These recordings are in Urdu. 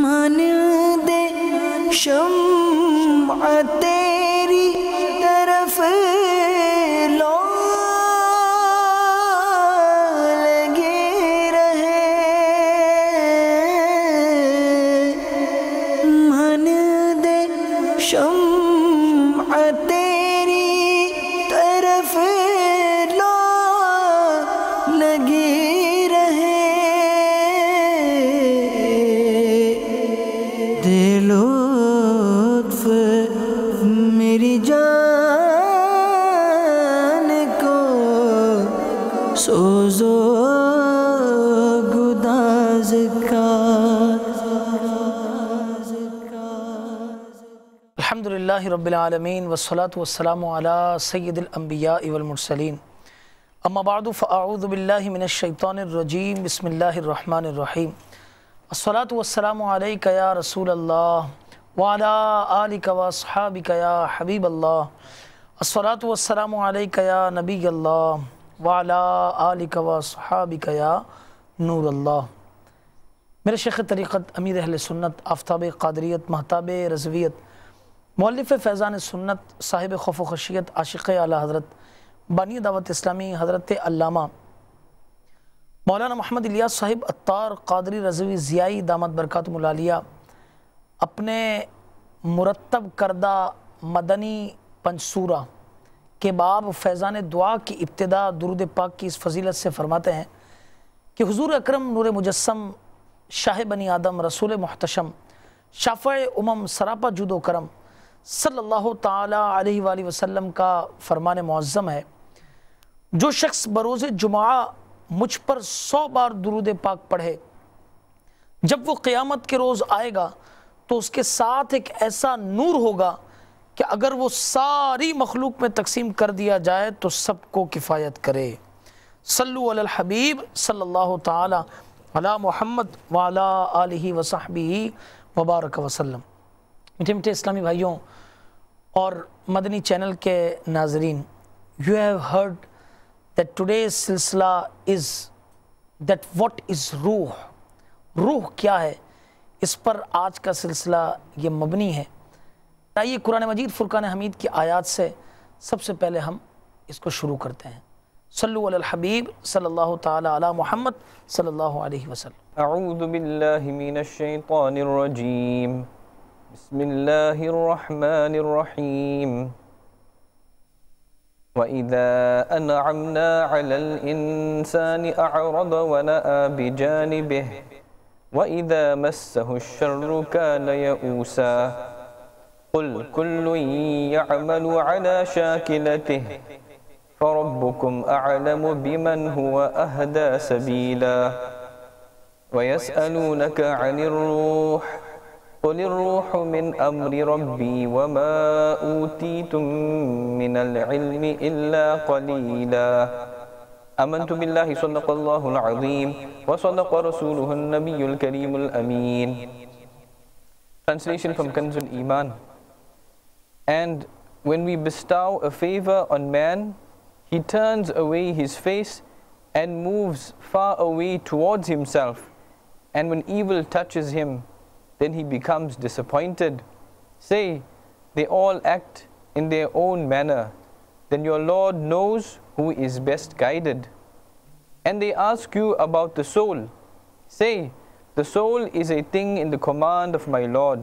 مانند شمع تیری طرف لو لگے رہے، مانند شمع تیری طرف لو لگے رہے، دے لطف میری جان کو سوز و گداز کا۔ الحمدللہ رب العالمین والصلاة والسلام علی سید الانبیاء والمرسلین، اما بعد فاعوذ باللہ من الشیطان الرجیم، بسم اللہ الرحمن الرحیم، الصلاة والسلام علیک یا رسول اللہ وعلی آلک واصحابک یا حبیب اللہ، الصلاة والسلام علیک یا نبی اللہ وعلی آلک واصحابک یا نور اللہ۔ میرے شیخ طریقت، امیر اہل سنت، آفتاب قادریت، مہتاب رضویت، مؤلف فیضان سنت، صاحب خوف و خشیت، عاشق اعلی حضرت، بانی دعوت اسلامی حضرت علامہ مولانا محمد الیاس صاحب عطار قادری رضوی ضیائی دامت برکاتہم العالیہ اپنے مرتب کردہ مدنی پنجسورہ کے باب فیضان دعا کی ابتدا درود پاک کی اس فضیلت سے فرماتے ہیں کہ حضور اکرم نور مجسم، شاہ بنی آدم، رسول محتشم، شافع امم، سراپا جود و کرم، صلی اللہ تعالی علیہ وآلہ وسلم کا فرمان معظم ہے، جو شخص بروز جمعہ مجھ پر 100 بار درود پاک پڑھے، جب وہ قیامت کے روز آئے گا تو اس کے ساتھ ایک ایسا نور ہوگا کہ اگر وہ ساری مخلوق میں تقسیم کر دیا جائے تو سب کو کفایت کرے۔ صلو علی الحبیب صلی اللہ تعالی علی محمد وعلی آلہ وصحبہ وبارک وسلم۔ میٹھے میٹھے اسلامی بھائیوں اور مدنی چینل کے ناظرین، you have heard that today's سلسلہ is that what is روح، روح کیا ہے، اس پر آج کا سلسلہ یہ مبنی ہے۔ آئیے قرآن مجید فرقان حمید کی آیات سے سب سے پہلے ہم اس کو شروع کرتے ہیں۔ صلو علی الحبیب صلی اللہ تعالی علی محمد صلی اللہ علیہ وسلم۔ اعوذ باللہ من الشیطان الرجیم، بسم اللہ الرحمن الرحیم، وَإِذَا أَنْعَمْنَا عَلَى الْإِنسَانِ أَعْرَضَ وَنَأَى بِجَانِبِهِ وَإِذَا مَسَّهُ الشَّرُّ كَانَ يَئُوسًا قُلْ كُلٌّ يَعْمَلُ عَلَى شَاكِلَتِهِ فَرَبُّكُمْ أَعْلَمُ بِمَنْ هُوَ أَهْدَى سَبِيلًا وَيَسْأَلُونَكَ عَنِ الرُّوحِ قُلِ الرُّوحُ مِنْ أَمْرِ رَبِّي وَمَا أُوتِيتُم مِّنَ الْعِلْمِ إِلَّا قَلِيلًا آمنت باللہ صدق اللہ العظیم وصدق رسولہ النبی الکریم الامین۔ Translation from Kanz al-Iman. And when we bestow a favor on man, he turns away his face and moves far away towards himself. And when evil touches him, then he becomes disappointed. Say, they all act in their own manner. Then your Lord knows who is best guided. And they ask you about the soul. Say, the soul is a thing in the command of my Lord,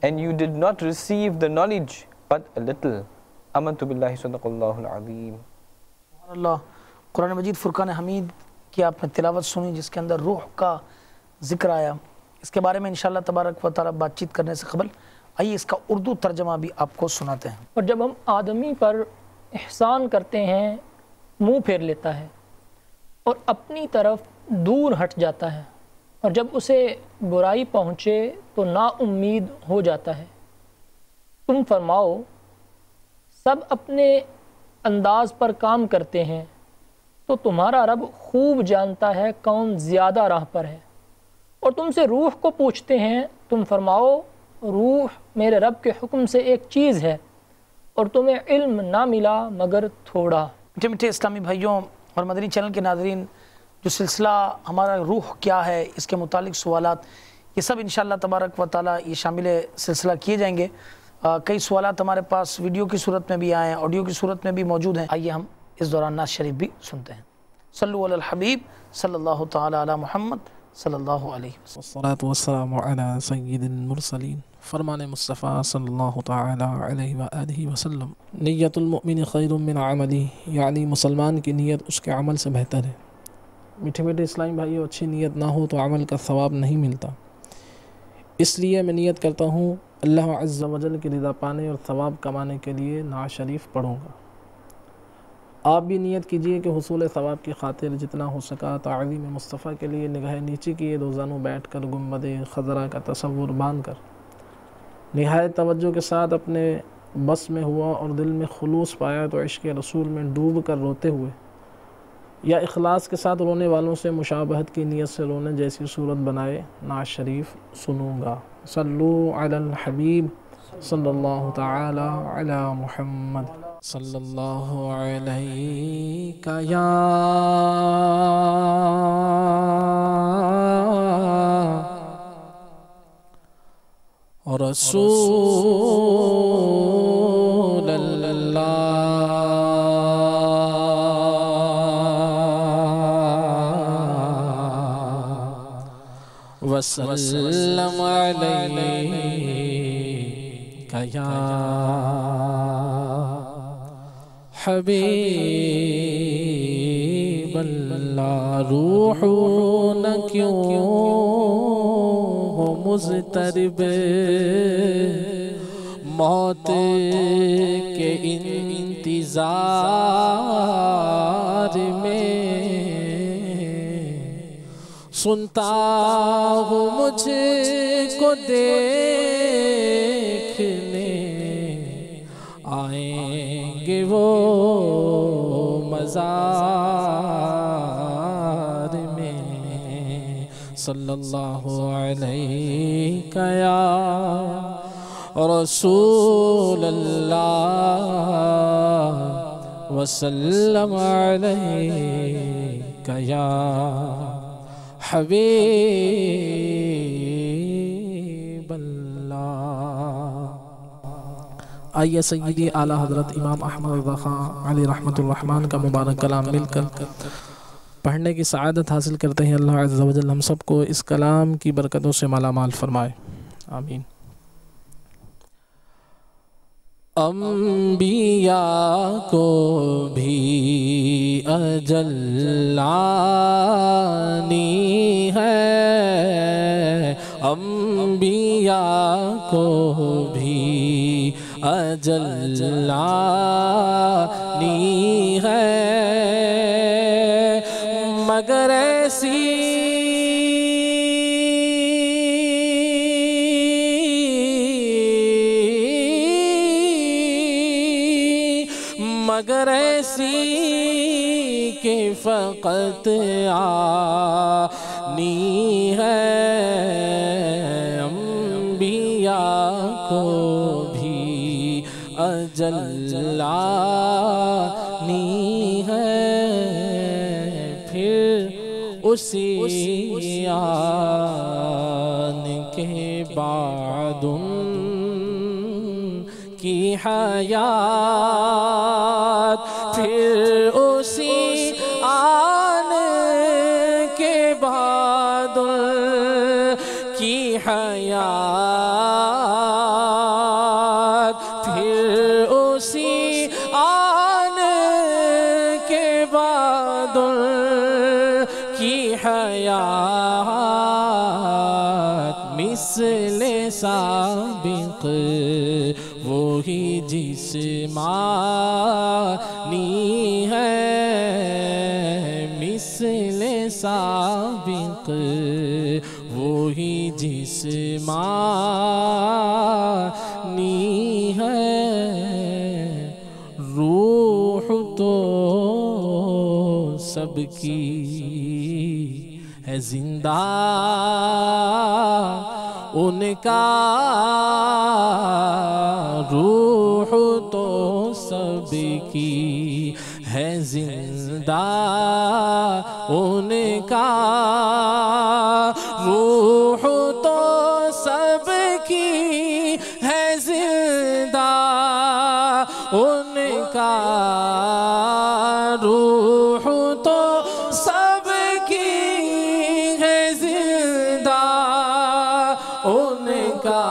and you did not receive the knowledge but a little. Amantu billahi sadaqallahu al-azim. اللہ قرآن مجید فرقان حمید کی آپ نے تلاوت سنی جس کے اندر روح کا ذکر آیا۔ اس کے بارے میں انشاءاللہ تبارک و تعالی بات چیت کرنے سے قبل آئیے اس کا اردو ترجمہ بھی آپ کو سناتے ہیں۔ اور جب ہم آدمی پر احسان کرتے ہیں منہ پھیر لیتا ہے اور اپنی طرف دور ہٹ جاتا ہے، اور جب اسے برائی پہنچے تو نا امید ہو جاتا ہے۔ تم فرماؤ سب اپنے انداز پر کام کرتے ہیں تو تمہارا رب خوب جانتا ہے کون زیادہ راہ پر ہے۔ اور تم سے روح کو پوچھتے ہیں، تم فرماؤ روح میرے رب کے حکم سے ایک چیز ہے اور تمہیں علم نہ ملا مگر تھوڑا۔ میٹھے میٹھے اسلامی بھائیوں اور مدنی چینل کے ناظرین، جو سلسلہ ہمارا روح کیا ہے اس کے متعلق سوالات، یہ سب انشاءاللہ تبارک و تعالیٰ یہ شامل سلسلہ کیے جائیں گے۔ کئی سوالات ہمارے پاس ویڈیو کی صورت میں بھی آئے ہیں، آڈیو کی صورت میں بھی موجود ہیں۔ آئیے ہم اس دوران نعت شریف بھی سنتے ہیں۔ صلو علی الحبیب صلی اللہ تعالی علی محمد صلی اللہ علیہ وسلم۔ والصلاة والسلام علی سید المرسلین، فرمان مصطفیٰ صلی اللہ تعالی علیہ وآلہ وسلم۔ نیت المؤمن خیر من عملی، یعنی مسلمان کی نیت اس کے عمل سے بہتر ہے۔ میٹھے میٹھے اسلامی بھائیو، اچھی نیت نہ ہو تو عمل کا ثواب نہیں ملتا، اس لیے میں نیت کرتا ہوں اللہ عز و جل کی رضا پانے اور ثواب کمانے کے لیے نعت شریف پڑھوں گا۔ آپ بھی نیت کیجئے کہ حصول ثواب کی خاطر جتنا ہو سکا تعظیم مصطفیٰ کے لیے نگاہ نیچے کیے روزانوں بیٹھ کر گنبد خضرا کا تصور باندھ کر نہایت توجہ کے ساتھ اپنے بس میں ہوا اور دل میں خلوص پایا تو عشق رسول میں ڈوب کر روتے ہوئے یا اخلاص کے ساتھ رونے والوں سے مشابہت کی نیت سے رونے جیسی صورت بنائے نعت شریف سنوں گا۔ صلو علی الحبیب صلی اللہ تعالی علی محمد صلی اللہ علیہ یا رسول اللہ وسلم علیک یا حبیب اللہ۔ روح نہ کیوں ہو مضطرب موت کے انتظار میں، سنتا ہوں مجھ کو دیکھنے آئیں گے وہ مزار میں۔ صلی اللہ علیہ یا رسول اللہ وسلم علیک یا حبیب اللہ۔ آئیے سیدی اعلیٰ حضرت امام احمد رضا خان علیہ رحمۃ الرحمن کا مبارک کلام مل کر پڑھنے کی سعادت حاصل کرتے ہیں۔ اللہ عز و جل ہم سب کو اس کلام کی برکتوں سے مالا مال فرمائے، آمین۔ انبیاء کو بھی اجل آنی ہے، انبیاء کو بھی اجل آنی ہے، مگر ایسی مگر ایسی کہ فقط آنی ہے، انبیاء کو بھی اجل آنی ہے، پھر اسی آن کے بعد ان کی حیات، پھر اسی آن کے بعد کی حیات، پھر اسی آن کے بعد کی حیات، مثل سابق وہی جسمانی ہے، مثل سابق وہی جسمانی ہے، روح تو سب کی ہے زندہ، ان کا روح تو سب کی ہے زندہ، ان کا روح تو سب کی ہے زندہ ان کا روح تو سب کی ہے زندہ ان کا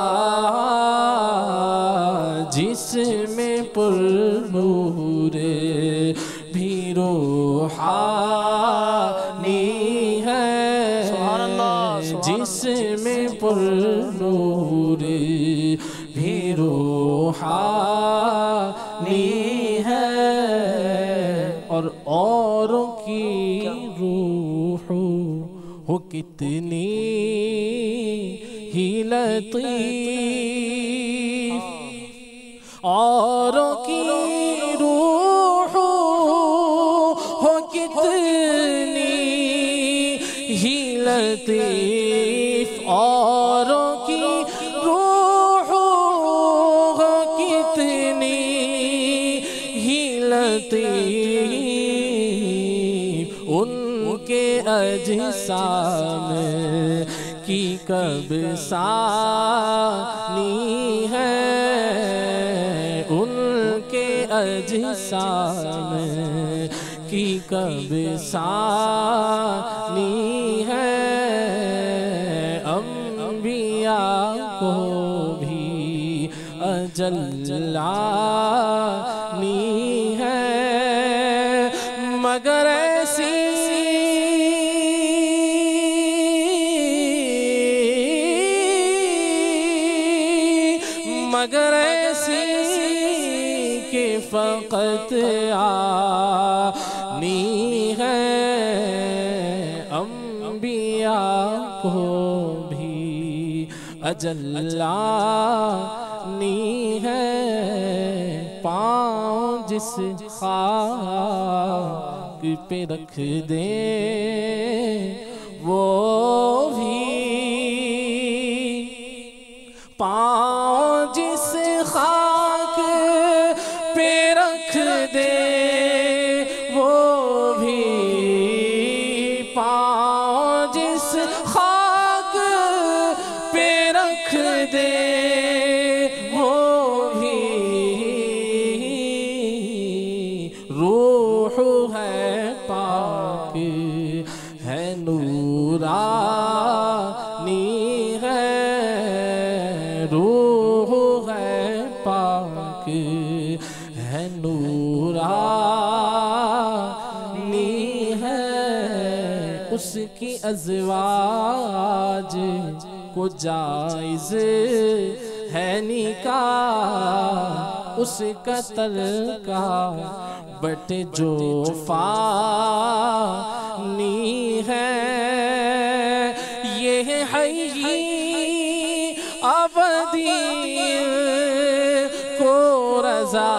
جسم پر نور بھی روحانی ہے جسم پر نور بھی روحانی ہے اور اوروں کی روح ہو کتنی ہی لطیف اوروں کی روح ہو کتنی ہی لطیف اوروں کی روح ہو کتنی ہی لطیف ان کے اجسام کی کب ثانی ہے ان کے اجسام کی کب ثانی ہے انبیاء کو بھی اجل لانی ہے مگر ایسی مگر ایسی کہ فقط آنی ہے انبیاء کو بھی اجل لانی ہے پاؤں جس خاک پہ رکھ دیں وہ بھی پاؤں جس خاک پہ رکھ دے وہ بھی پاؤں جس خاک پہ رکھ دے وہ بھی روح ہے پاک ہے نورانی ہے روح ہے پاک ہے نورانی ہے اس کی ازواج کو جائز ہے نکاح اس کا تلقا بٹ جو فانی ہے یہ حی ابدی کو رضا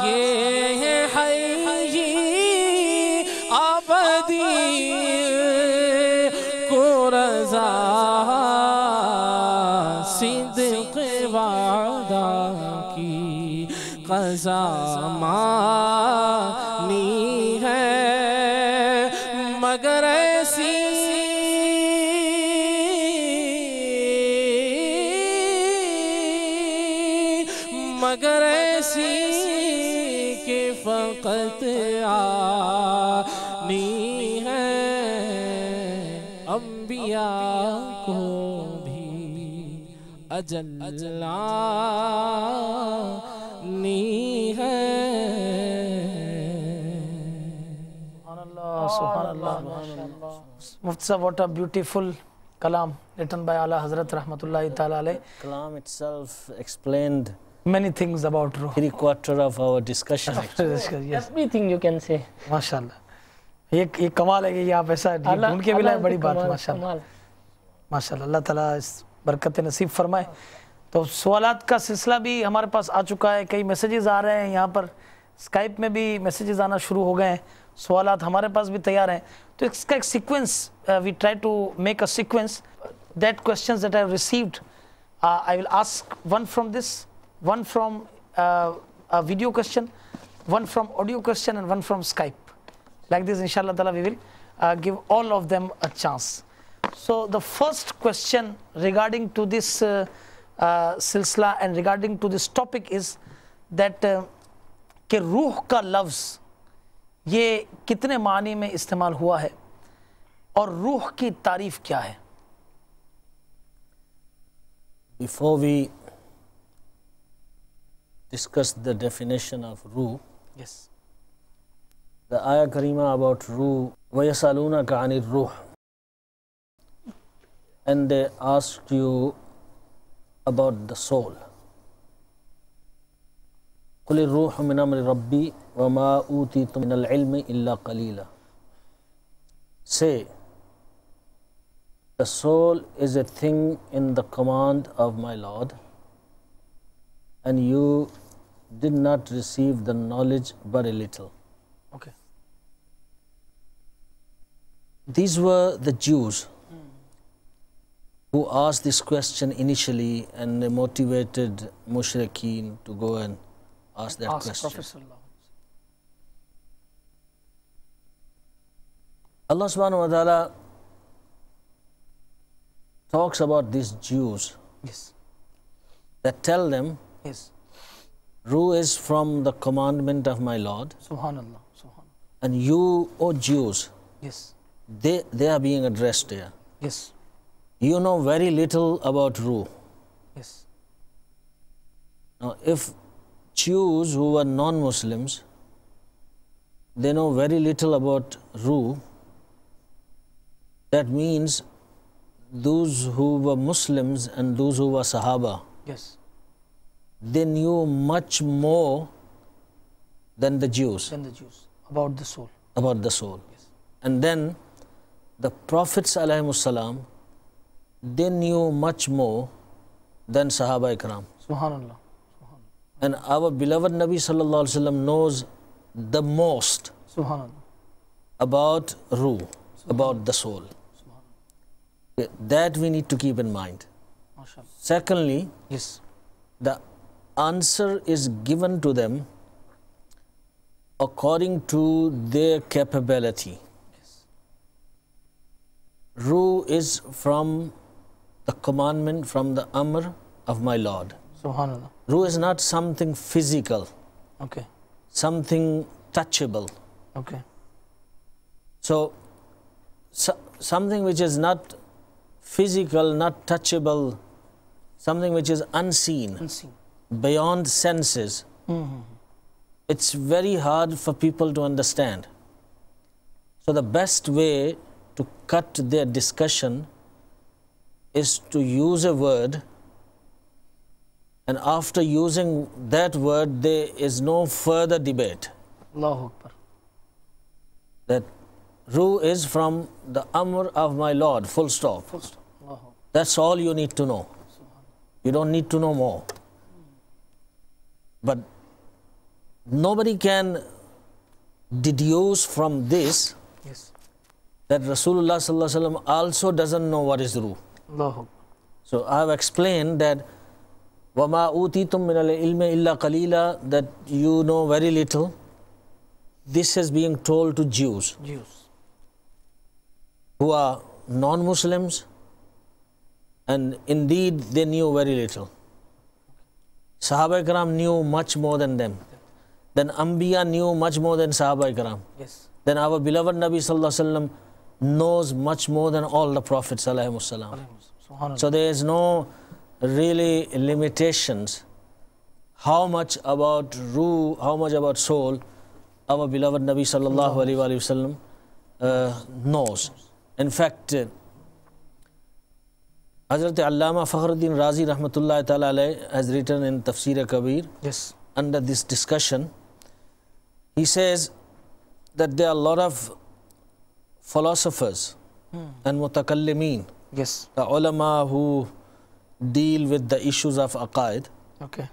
یہ حی ابدی کو رضا صدق وعدہ کی قضا مانی ہے مگر ایسی مگر ایسی کہ فقط آنی ہے انبیاء کو بھی اجل لانی ہے سبحان اللہ مفتی صاحب what a beautiful kalam written by Ala Hazrat rahmatullahi ta'ala alayh. Kalam itself explained many things about ruh. 3/4 of our discussion. Yes. Everything you can say. ماشاءاللہ یہ کمال ہے کہ یہ آپ ایسا ڈھونڈ کے بھی لائے بڑی بات ہے ماشاءاللہ ماشاءاللہ اللہ تعالیٰ اس برکت نصیب فرمائے. تو سوالات کا سلسلہ بھی ہمارے پاس آ چکا ہے کئی میسیجز آ رہے ہیں یہاں پر اسکائپ میں بھی میسیجز آنا شروع ہو گئے ہیں سوالات ہمارے پاس بھی تیار ہیں تو اس کا ایک sequence we try to make a sequence that questions that I have received I will ask one from this one from a video question, one from audio question and one from Skype. Like this inshallah ta'ala we will give all of them a chance. So the first question regarding to this silsila and regarding to this topic is that کہ روح کا لفظ یہ کتنے معنی میں استعمال ہوا ہے اور روح کی تعریف کیا ہے؟ Before we discuss the definition of ruh, Yes. the ayah karima about ruh, وَيَسَأَلُونَكَ عَنِ الرُّوحِ, and they asked you about the soul. قُلِ الرُّوحُ مِنْ أَمْرِ رَبِّي وَمَا أُوتِيتُم مِنَ الْعِلْمِ إِلَّا قَلِيلًا. Say, the soul is a thing in the command of my Lord, and you did not receive the knowledge but a little. Okay. These were the Jews who asked this question initially, and they motivated mushrikeen to go and ask that Ask question. Prophet sallallahu alaihi wasallam. Allah subhanahu wa ta'ala talks about these Jews Yes. that tell them, Yes. Ruh is from the commandment of my Lord, Subhanallah. Subhanallah. and you, O Jews, Yes. they are being addressed here. Yes. You know very little about Ruh. Yes. Now, if Jews who were non-Muslims, they know very little about Ruh, that means those who were Muslims and those who were Sahaba, Yes. they knew much more than the Jews Then the Jews about the soul. about the soul. And then the Prophets ﷺ, they knew much more than Sahaba Ikram. Subhanallah. And our beloved Nabi sallallahu alaihi wasallam knows the most Subhanallah. about Ruh, about the soul. That we need to keep in mind. MashaAllah. Secondly, Yes. the answer is given to them according to their capability. Ruh is from the commandment, from the amr of my Lord. Subhanallah. Ruh is not something physical, Okay. something touchable. Okay. So, something which is not physical, not touchable, something which is unseen, Unseen. beyond senses, it's very hard for people to understand. So the best way to cut their discussion is to use a word, and after using that word, there is no further debate. Allahu Akbar. That Ruh is from the Amr of my Lord, full stop. Full stop. Allahu Akbar. That's all you need to know. You don't need to know more. But nobody can deduce from this Yes. that Rasulullah sallallahu alaihi wasallam also doesn't know what is Ruh. Allahu Akbar. So I have explained that وَمَا أُوتِيتُم مِّنَ الْعِلْمِ إِلَّا قَلِيلًا, that you know very little. This is being told to Jews Jews. who are non-Muslims, and indeed they knew very little. Sahaba Ikram knew much more than them. Then Anbiya knew much more than Sahaba Ikram. Yes. Then our beloved Nabi sallallahu alaihi wasallam knows much more than all the Prophets alayhi wasallam. Subhanallah. So there is no really limitations how much about Ruh, how much about soul our beloved Nabi sallallahu alaihi wasallam knows. In fact, Hazrat Allama Fakhruddin Razi rahmatullahi ta'ala alayh has written in Tafsir Kabir, Yes. under this discussion, he says that there are a lot of philosophers and mutakallimin, Yes. the ulama who deal with the issues of aqaid, Okay.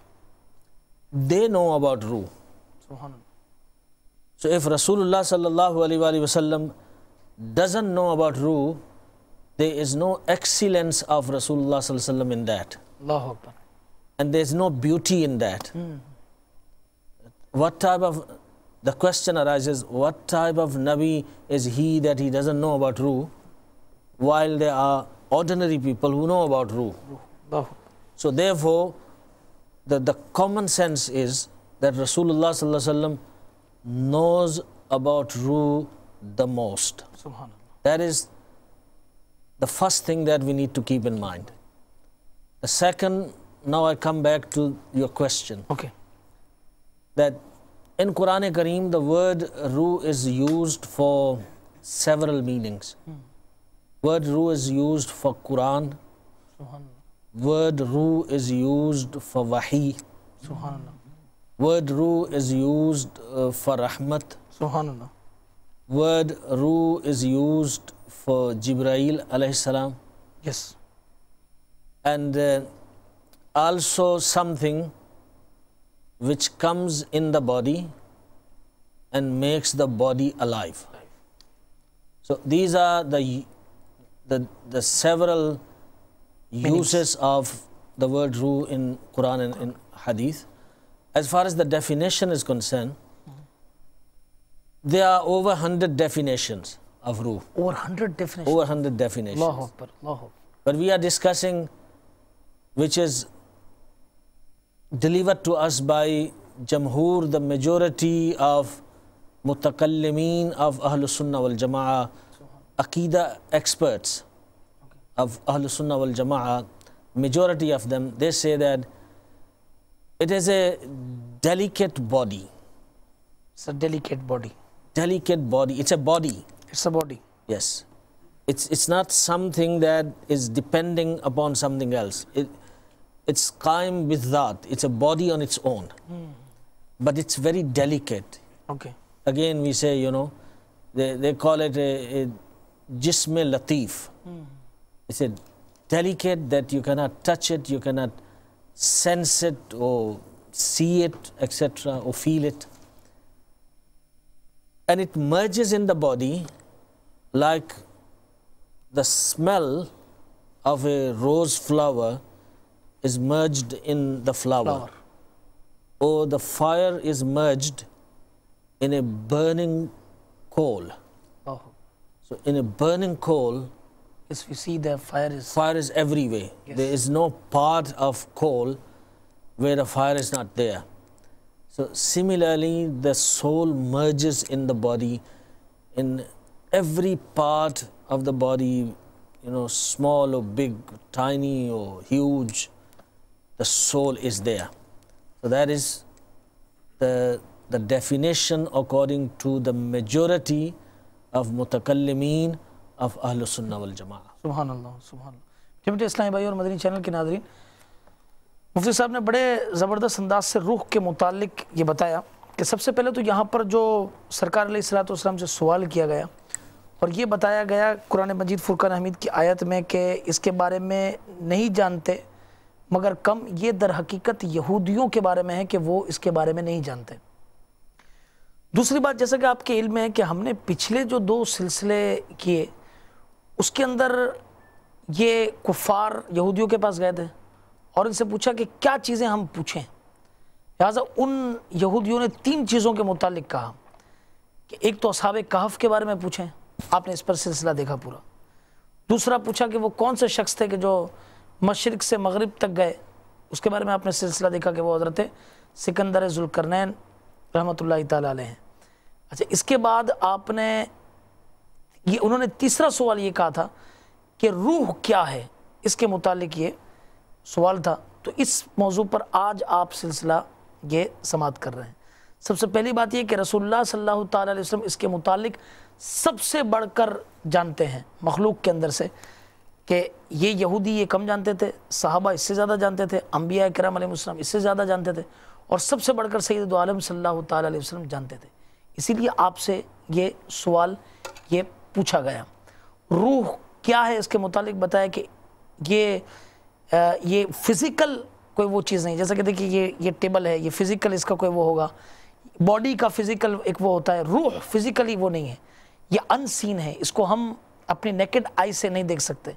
they know about Ruh. Subhanallah. So if Rasulullah sallallahu alaihi wasallam doesn't know about Ruh, there is no excellence of Rasulullah sallallahu alaihi wasallam in that, Allahu Akbar. and there is no beauty in that. What type of, the question arises, what type of Nabi is he that he doesn't know about Ruh? while there are ordinary people who know about ruh. So therefore, the common sense is that Rasulullah sallallahu alaihi wasallam knows about ruh the most. That is the first thing that we need to keep in mind. The second, now I come back to your question. Okay. That in Quran Kareem, the word ruh is used for several meanings. Word ruh is used for Quran. Word ruh is used for wahi. Word ruh is used for rahmat. Subhanallah. Word ruh is used for Jibreel alayhi salam. Yes. And also something which comes in the body and makes the body alive. So these are the several uses of the word ruh in Quran and in Hadith. As far as the definition is concerned, there are over 100 definitions of ruh. Over 100 definitions. Over 100 definitions. Allahu Akbar, Allahu Akbar. But we are discussing which is delivered to us by Jamhoor, the majority of mutakallimin of Ahlus Sunnah wal Jama'ah, Aqidah experts of Ahlus Sunnah wal Jama'ah, majority of them, they say that it is a delicate body. It's a delicate body. Delicate body. It's a body. It's a body. Yes. It's not something that is depending upon something else. It's qaim with that. It's a body on its own. But it's very delicate. Okay. Again, we say, they call it a jism latif. It's a delicate that you cannot touch it, you cannot sense it or see it, etc., or feel it. And it merges in the body like the smell of a rose flower is merged in the flower. Or the fire is merged in a burning coal. Oh. So in a burning coal, Yes, we see the fire is... fire is everywhere. Yes. There is no part of coal where the fire is not there. So similarly, the soul merges in the body, in every part of the body, small or big, tiny or huge, the soul is there. So that is the definition according to the majority of mutakallimin of Ahlus Sunnah wal Jama'ah. سبحان اللہ سبحان اللہ. جمعیت اسلامی بھائی اور مدنی چینل کے ناظرین, مفتی صاحب نے بڑے زبردست انداز سے روح کے متعلق یہ بتایا کہ سب سے پہلے تو یہاں پر جو سرکار علیہ الصلوۃ والسلام سے سوال کیا گیا اور یہ بتایا گیا قرآن مجید فرقان حمید کی آیت میں کہ اس کے بارے میں نہیں جانتے مگر کم, یہ در حقیقت یہودیوں کے بارے میں ہے کہ وہ اس کے بارے میں نہیں جانتے. دوسری بات, جیسا کہ آپ کے علم ہے کہ ہم نے پچھلے جو 2 سلسلے کیے اس کے اندر یہ کفار یہودیوں کے پاس گئے تھے اور ان سے پوچھا کہ کیا چیزیں ہم پوچھیں. لہٰذا ان یہودیوں نے 3 چیزوں کے متعلق کہا کہ ایک تو اصحاب کہف کے بارے میں پوچھیں, آپ نے اس پر سلسلہ دیکھا پورا. دوسرا پوچھا کہ وہ کون سے شخص تھے کہ جو مشرق سے مغرب تک گئے, اس کے بارے میں آپ نے سلسلہ دیکھا کہ وہ حضرت سکندر ذوالقرنین رحمۃ اللہ تعالیٰ علیہ ہیں. اچھا, اس کے بعد آپ نے انہوں نے تیسرا سوال یہ کہا تھا کہ روح کیا ہے, اس کے متعلق یہ سوال تھا. تو اس موضوع پر آج آپ سلسلہ یہ سماعت کر رہے ہیں. سب سے پہلی بات یہ کہ رسول اللہ صلی اللہ تعالیٰ علیہ وسلم اس کے متعلق سب سے بڑھ کر جانتے ہیں مخلوق کے اندر سے, کہ یہ یہودی یہ کم جانتے تھے, صحابہ اس سے زیادہ جانتے تھے, انبیاء کرام علیہ السلام اس سے زیادہ جانتے تھے, اور سب سے بڑھ کر سید دو عالم صلی اللہ تعالیٰ علیہ وسلم جانتے تھے. اسی لیے آپ سے یہ سوال یہ پوچھا گیا. روح کیا ہے اس کے متعلق بتایا کہ یہ فزیکل کوئی وہ چیز نہیں, جیسا کہ دیکھیے یہ ٹیبل ہے, یہ فزیکل اس کا کوئی وہ ہوگا, باڈی کا فزیکل ایک وہ ہوتا ہے. روح فزیکلی وہ نہیں ہے, یہ ان سین ہے, اس کو ہم اپنی نیکڈ آئی سے نہیں دیکھ سکتے.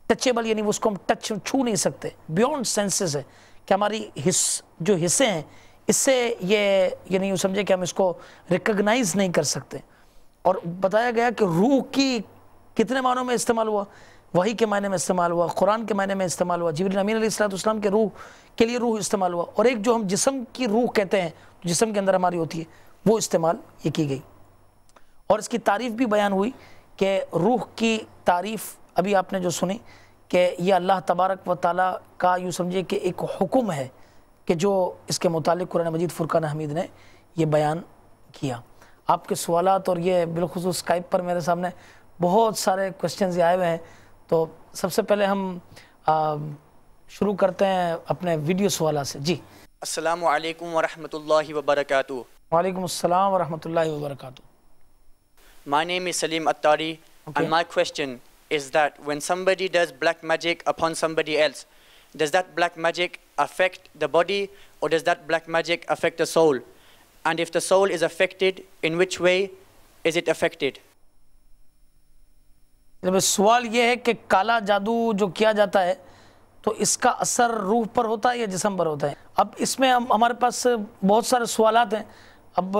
ٹچیبل یعنی اس کو ہم چھو نہیں سکتے, بیونڈ سینسز ہے کہ ہماری جو حصے ہیں اس سے یہ نہیں سمجھے کہ ہم اس کو ریکگنائز نہیں کر سکتے. اور بتایا گیا کہ روح کی کتنے معنوں میں استعمال ہوا؟ وحی کے معنی میں استعمال ہوا، قرآن کے معنی میں استعمال ہوا، جبریل امین علیہ السلام کے روح کے لیے روح استعمال ہوا، اور ایک جو ہم جسم کی روح کہتے ہیں جسم کے اندر ہماری ہوتی ہے وہ استعمال یہ کی گئی. اور اس کی تعریف بھی بیان ہوئی کہ روح کی تعریف ابھی آپ نے جو سنی کہ یہ اللہ تبارک و تعالیٰ کا یوں سمجھے کہ ایک حکم ہے کہ جو اس کے متعلق قرآن مجید فرقان حمید نے یہ بیان کیا. آپ کے سوالات اور یہ بالخصوص اسکائپ پر میرے سامنے بہت سارے کوسچنز آئے ہوئے ہیں، تو سب سے پہلے ہم شروع کرتے ہیں اپنے ویڈیو سوالات سے. جی السلام علیکم ورحمۃ اللہ وبرکاتہ. وعلیکم السلام ورحمۃ اللہ وبرکاتہ. My name is Salim Attari, and my question is that when somebody does black magic upon somebody else, does that black magic affect the body or does that black magic affect the soul? And if the soul is affected, in which way is it affected? سوال یہ ہے کہ کالا جادو جو کیا جاتا ہے تو اس کا اثر روح پر ہوتا ہے یا جسم پر ہوتا ہے؟ اب اس میں ہمارے پاس بہت سارے سوالات ہیں. اب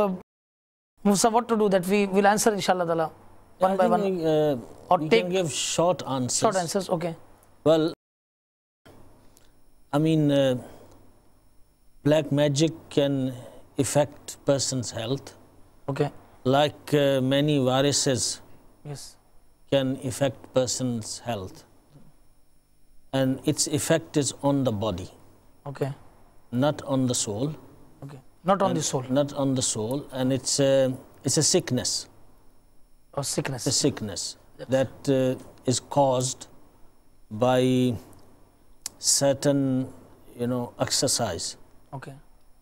Musa, what to do that we will answer inshallah ta'ala one by one, or we take can give short answers. short answers. Okay. Well, I mean, black magic can affect person's health, Okay. like many viruses Yes. can affect person's health, and its effect is on the body, Okay. not on the soul. Okay. Not on the soul. Not on the soul, and it's a sickness. Or sickness. It's a sickness that is caused by certain, exercise, Okay.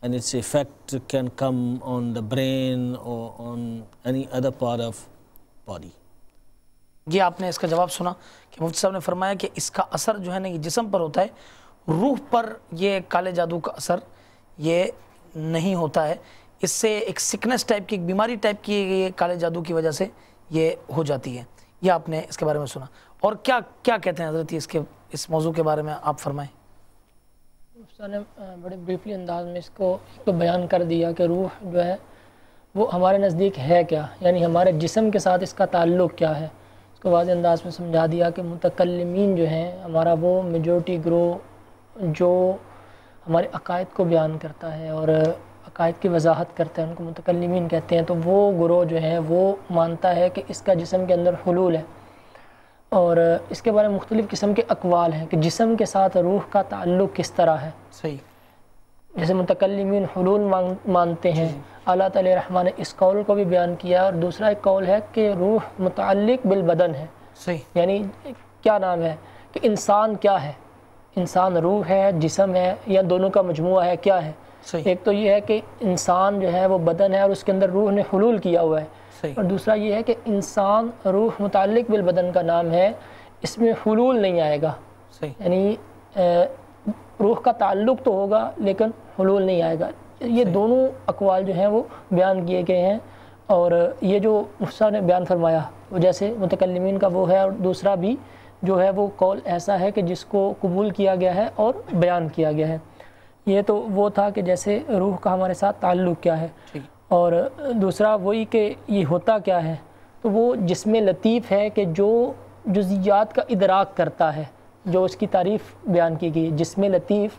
and its effect can come on the brain or on any other part of body. یہ آپ نے اس کا جواب سنا کہ مفتی صاحب نے فرمایا کہ اس کا اثر جو ہے نا یہ جسم پر ہوتا ہے، روح پر یہ کالے جادو کا اثر یہ نہیں ہوتا ہے. اس سے ایک سکنس ٹائپ کی، ایک بیماری ٹائپ کی یہ کالے جادو کی وجہ سے یہ ہو جاتی ہے. یہ آپ نے اس کے بارے میں سنا. اور کیا کہتے ہیں حضرت اس موضوع کے بارے میں آپ فرمائیں. استاد نے بڑے بریفلی انداز میں اس کو بیان کر دیا کہ روح جو ہے وہ ہمارے نزدیک ہے کیا، یعنی ہمارے جسم کے ساتھ اس کا تعلق کیا ہے. اس کو واضح انداز میں سمجھا دیا کہ متکلمین جو ہیں ہمارا وہ میجورٹی گروہ جو ہمارے عقائد کو بیان کرتا ہے اور عقائد کی وضاحت کرتا ہے، ان کو متکلمین کہتے ہیں. تو وہ گروہ جو ہے وہ مانتا ہے کہ اس کا جسم کے اندر حلول ہے، اور اس کے بارے میں مختلف قسم کے اقوال ہیں کہ جسم کے ساتھ روح کا تعلق کس طرح ہے. صحیح. جیسے متکلمین حلول مانتے ہیں، اللہ تعالی رحمٰن نے اس قول کو بھی بیان کیا، اور دوسرا ایک قول ہے کہ روح متعلق بالبدن ہے. صحیح. یعنی کیا نام ہے کہ انسان کیا ہے، انسان روح ہے، جسم ہے، یا دونوں کا مجموعہ ہے، کیا ہے. صحیح. ایک تو یہ ہے کہ انسان جو ہے وہ بدن ہے اور اس کے اندر روح نے حلول کیا ہوا ہے. صحیح. اور دوسرا یہ ہے کہ انسان روح متعلق بالبدن کا نام ہے، اس میں حلول نہیں آئے گا. صحیح. یعنی روح کا تعلق تو ہوگا لیکن حلول نہیں آئے گا. یہ دونوں اقوال جو ہیں وہ بیان کیے گئے ہیں، اور یہ جو مفتی نے بیان فرمایا وہ جیسے متکلمین کا وہ ہے، اور دوسرا بھی جو ہے وہ قول ایسا ہے کہ جس کو قبول کیا گیا ہے اور بیان کیا گیا ہے. یہ تو وہ تھا کہ جیسے روح کا ہمارے ساتھ تعلق کیا ہے، اور دوسرا وہی کہ یہ ہوتا کیا ہے. تو وہ جسم لطیف ہے کہ جو جزیات کا ادراک کرتا ہے، جو اس کی تعریف بیان کی گئی. جسم لطیف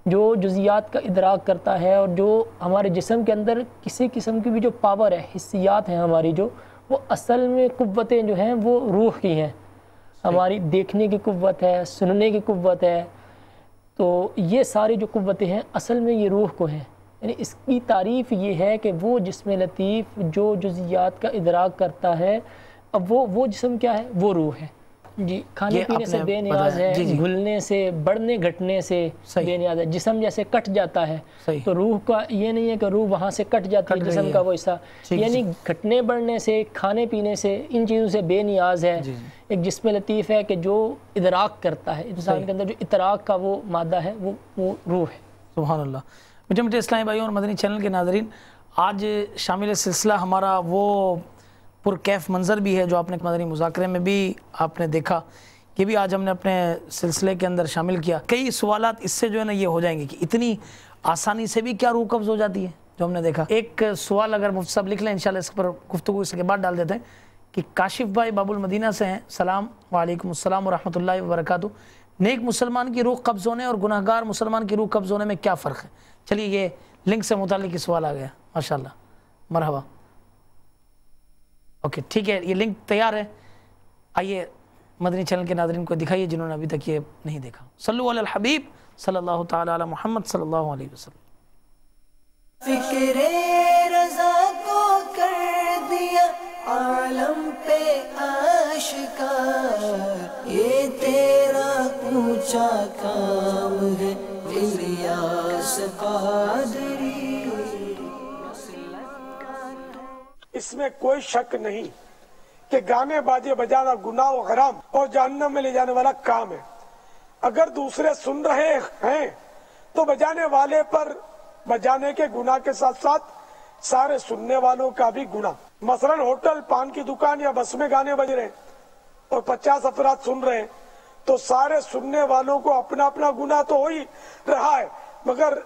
جو جزیات کا ادراک کرتا ہے، اور جو ہمارے جسم کے اندر کسی قسم کی بھی جو پاور ہے، حسیات ہیں ہماری، جو وہ اصل میں قوتیں جو ہیں وہ روح کی ہیں. ہماری دیکھنے کی قوت ہے، سننے کی قوت ہے، تو یہ ساری جو قوتیں ہیں اصل میں یہ روح کو ہیں. یعنی اس کی تعریف یہ ہے کہ وہ جسم لطیف جو جزیات کا ادراک کرتا ہے، اب وہ جسم کیا ہے؟ وہ روح ہے. جی. کھانے پینے سے بے نیاز ہے، گھلنے سے، بڑھنے گھٹنے سے بے نیاز ہے. جسم جیسے کٹ جاتا ہے تو روح کا یہ نہیں ہے کہ روح وہاں سے کٹ جاتی ہے جسم کا وہ حصہ، یعنی گھٹنے بڑھنے سے، کھانے پینے سے، ان چیزوں سے بے نیاز ہے. ایک جسم لطیف ہے کہ جو ادراک کرتا ہے، انسان کے اندر جو ادراک کا وہ مادہ ہے وہ روح ہے. سبحان اللہ. میٹھے میٹھے اسلامی بھائیوں اور مدنی چینل کے ناظرین، آج شامل سلسلہ ہمارا وہ پرکیف منظر بھی ہے جو آپ نے مدنی مذاکرے میں بھی آپ نے دیکھا، یہ بھی آج ہم نے اپنے سلسلے کے اندر شامل کیا. کئی سوالات اس سے جو ہے نا یہ ہو جائیں گے کہ اتنی آسانی سے بھی کیا روح قبض ہو جاتی ہے جو ہم نے دیکھا. ایک سوال اگر مفتی صاحب لکھ لیں انشاءاللہ اس پر گفتگو اس کے بعد ڈال دیتے ہیں کہ کاشف بھائی باب المدینہ سے ہیں. سلام وعلیکم السلام ورحمۃ اللہ وبرکاتہ. نیک مسلمان کی روح قبض ہونے اور گناہگار مسلمان کی روح قبض ہونے میں کیا فرق ہے؟ چلیے یہ لنک سے متعلق یہ سوال آ گیا. ماشاءاللہ مرحبا. اوکے ٹھیک ہے، یہ لنک تیار ہے. آئیے مدنی چینل کے ناظرین کو دکھائیے جنہوں نے ابھی تک یہ نہیں دیکھا. صلو علی الحبیب صلی اللہ تعالی علی محمد صلی اللہ علیہ وسلم. فکر رضا کو کر دیا عالم پہ آشکار، یہ تیرا اونچا کام ہے الیاس قادری. اس میں کوئی شک نہیں کہ گانے باجے بجانا گناہ و حرام اور جہنم میں لے جانے والا کام ہے. اگر دوسرے سن رہے ہیں تو بجانے والے پر بجانے کے گناہ کے ساتھ ساتھ سارے سننے والوں کا بھی گناہ. مثلا ہوٹل، پان کی دکان یا بس میں گانے بج رہے ہیں اور 50 افراد سن رہے ہیں تو سارے سننے والوں کو اپنا اپنا گناہ تو ہو ہی رہا ہے، مگر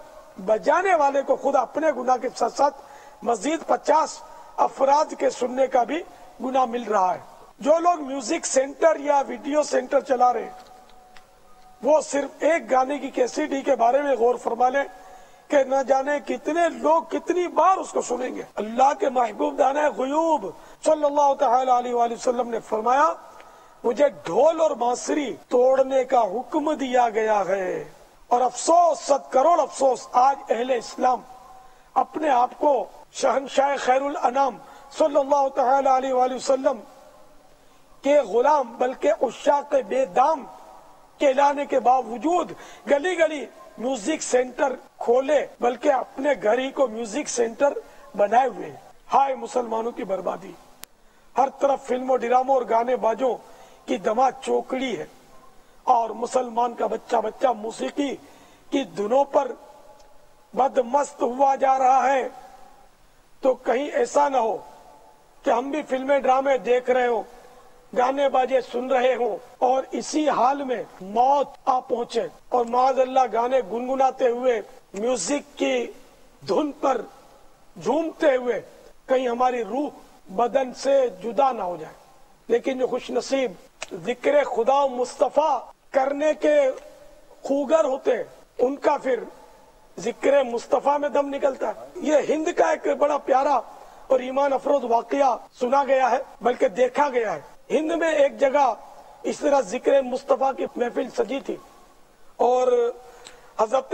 بجانے والے کو خود اپنے گناہ کے ساتھ ساتھ مزید 50 افراد کے سننے کا بھی گناہ مل رہا ہے. جو لوگ میوزک سینٹر یا ویڈیو سینٹر چلا رہے ہیں وہ صرف ایک گانے کی کیسیڈی کے بارے میں غور فرما لیں کہ نہ جانے کتنے لوگ کتنی بار اس کو سنیں گے. اللہ کے محبوب دانا غیوب صلی اللہ تعالی علیہ وآلہ وسلم نے فرمایا مجھے ڈھول اور بانسری توڑنے کا حکم دیا گیا ہے. اور افسوس، 100 کروڑ افسوس، آج اہل اسلام اپنے آپ کو شہنشاہ خیر الانام صلی اللہ تعالی علیہ وآلہ وسلم کے غلام بلکہ عشاق بے دام کہلانے کے باوجود گلی گلی میوزک سینٹر کھولے بلکہ اپنے گھر ہی کو میوزک سینٹر بنائے ہوئے. ہائے مسلمانوں کی بربادی. ہر طرف فلموں، ڈراموں اور گانے بازوں کی دما چوکڑی ہے اور مسلمان کا بچہ موسیقی کی دھنوں پر بدمست ہوا جا رہا ہے. تو کہیں ایسا نہ ہو کہ ہم بھی فلمیں ڈرامے دیکھ رہے ہوں، گانے باجے سن رہے ہوں اور اسی حال میں موت آ پہنچے اور معاذ اللہ گانے گنگناتے ہوئے میوزک کی دھن پر جھومتے ہوئے کہیں ہماری روح بدن سے جدا نہ ہو جائے. لیکن جو خوش نصیب ذکر خدا و مصطفیٰ کرنے کے خوگر ہوتے ان کا پھر ذکر مصطفیٰ میں دم نکلتا ہے. یہ ہند کا ایک بڑا پیارا اور ایمان افروز واقعہ سنا گیا ہے بلکہ دیکھا گیا ہے. ہند میں ایک جگہ اس طرح ذکر مصطفیٰ کی محفل سجی تھی اور حضرت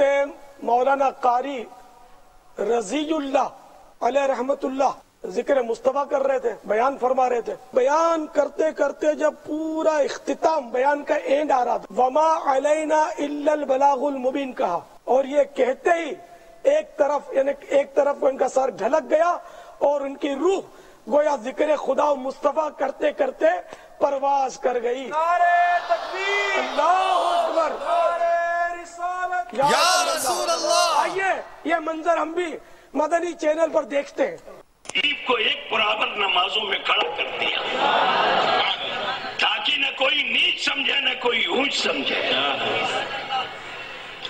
مولانا قاری رضی اللہ علیہ رحمت اللہ ذکر مصطفیٰ کر رہے تھے، بیان فرما رہے تھے. بیان کرتے کرتے جب پورا اختتام بیان کا اینڈ آ رہا تھا وما علینا الا البلاغ المبین کہا اور یہ کہتے ہی ایک طرف کو ان کا سر ڈھلک گیا اور ان کی روح گویا ذکر خدا و مصطفیٰ کرتے کرتے پرواز کر گئی. نعرہ تکبیر، اللہ اکبر، نعرہ رسالت، یا رسول اللہ. آئیے یہ منظر ہم بھی مدنی چینل پر دیکھتے ہیں. عید کو ایک برابر نمازوں میں کھڑا کر دیا تاکہ نہ کوئی نیچ سمجھے نہ کوئی اونچ سمجھے.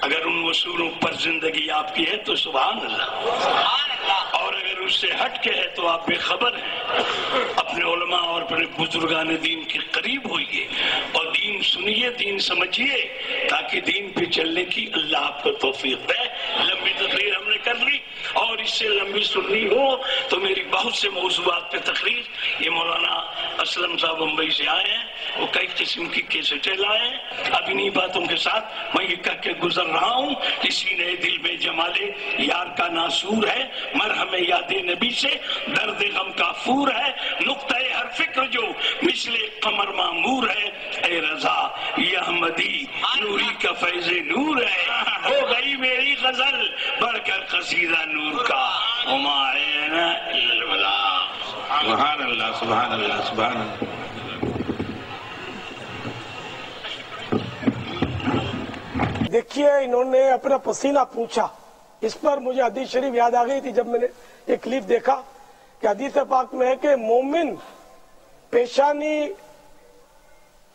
اگر ان اصولوں پر زندگی آپ کی ہے تو سبحان اللہ، اور اگر اس سے ہٹ کے ہے تو آپ بے خبر ہیں. اپنے علماء اور اپنے بزرگان دین کے قریب ہوئیے اور دین سنیے، دین سمجھیے تاکہ دین پہ چلنے کی اللہ آپ کو توفیق دے. لمبی تقریر ہم نے کر لی اور اس سے لمبی سننی ہو تو میری بہت سے موضوعات پہ تقریر. یہ مولانا اسلم صاحب بمبئی سے آئے ہیں، وہ کئی قسم کی کیسٹیں لائے ہیں. اب انہی باتوں کے ساتھ میں یہ کہہ کے گزر رہا ہوں کسی نے دل میں جمالے یار کا ناسور ہے، مرہم یاد نبی سے درد غم کا فور ہے، نقطہ ہر فکر جو مثل قمر معمور ہے. اے رضا یہ احمدی نوری کا فیض نور ہے، ہو گئی میری غزل بڑھ کر قصیدہ نور کا. وما علینا الا البلاغ. سبحان اللہ سبحان اللہ سبحان اللہ. دیکھیے انہوں نے اپنا پسینہ پوچھا. اس پر مجھے حدیث شریف یاد آ گئی تھی جب میں نے یہ کلپ دیکھا کہ حدیث پاک میں ہے کہ مومن پیشانی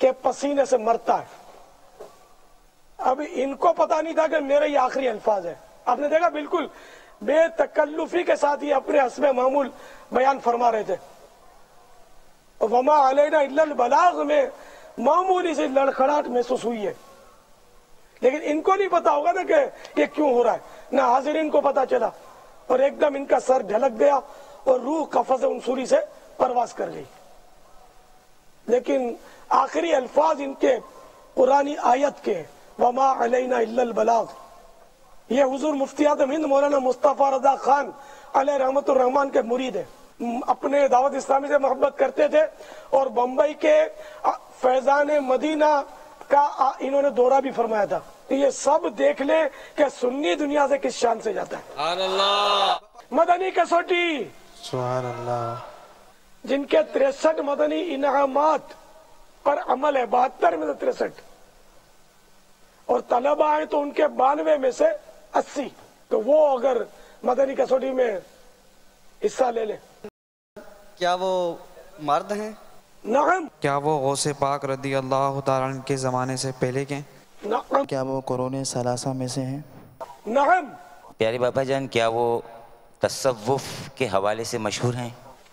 کے پسینے سے مرتا ہے. اب ان کو پتا نہیں تھا کہ میرے یہ آخری الفاظ ہے. آپ نے دیکھا بالکل بے تکلفی کے ساتھ یہ اپنے حسب معمول بیان فرما رہے تھے وما علینا الا البلاغ میں معمولی سے لڑکھڑاہٹ محسوس ہوئی ہے، لیکن ان کو نہیں پتا ہوگا نا کہ یہ کیوں ہو رہا ہے، نہ حاضرین کو پتا چلا، اور ایک دم ان کا سر ڈھلک گیا اور روح قفس عنصری سے پرواز کر گئی۔ لیکن آخری الفاظ ان کے قرآنی آیت کے وما علینا الا البلاغ، یہ حضور مفتی اعظم ہند مولانا مصطفیٰ رضا خان علیہ رحمت الرحمان کے مرید ہیں، اپنے دعوت اسلامی سے محبت کرتے تھے، اور بمبئی کے فیضان مدینہ کا انہوں نے دورہ بھی فرمایا تھا۔ یہ سب دیکھ لیں کہ سنی دنیا سے کس شان سے جاتا ہے۔ سبحان اللہ۔ مدنی کسوٹی، سبحان اللہ، جن کے 63 مدنی انعامات پر عمل ہے، 72 میں سے 63، اور طلبہ آئے تو ان کے 92 میں سے 80، تو وہ اگر مدنی کسوٹی میں حصہ لے لیں۔ کیا وہ مرد ہیں؟ نعم۔ کیا وہ غوث پاک رضی اللہ تعالیٰ عنہ کے زمانے سے پہلے کے؟ نعم۔ کیا وہ قرون ثلاثہ میں سے ہیں؟ نعم۔ پیارے بابا جان، کیا وہ تصوف کے حوالے سے مشہور ہیں؟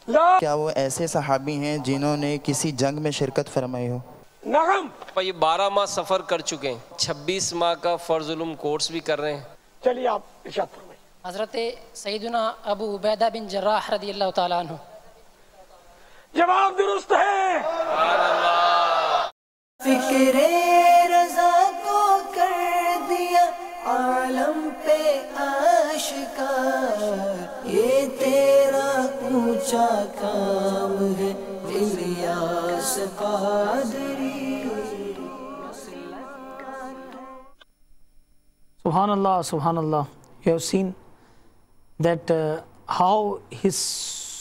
لا۔ کیا وہ ایسے صحابی ہیں جنہوں نے کسی جنگ میں شرکت فرمائی ہو؟ نعم۔ یہ 12 ماہ سفر کر چکے ہیں، 26 ماہ کا فرض علوم کورس بھی کر رہے ہیں۔ چلیے آپ ارشاد فرمائیں۔ حضرت سیدنا ابو عبیدہ بن جراح رضی اللہ تعالیٰ عنہ۔ جواب درست ہے۔ فکر رضا کو کر دیا عالم پہ آشکار، یہ تیرا اونچا کام ہے الیاس قادری۔ سبحان اللہ، سبحان اللہ. You have seen that how his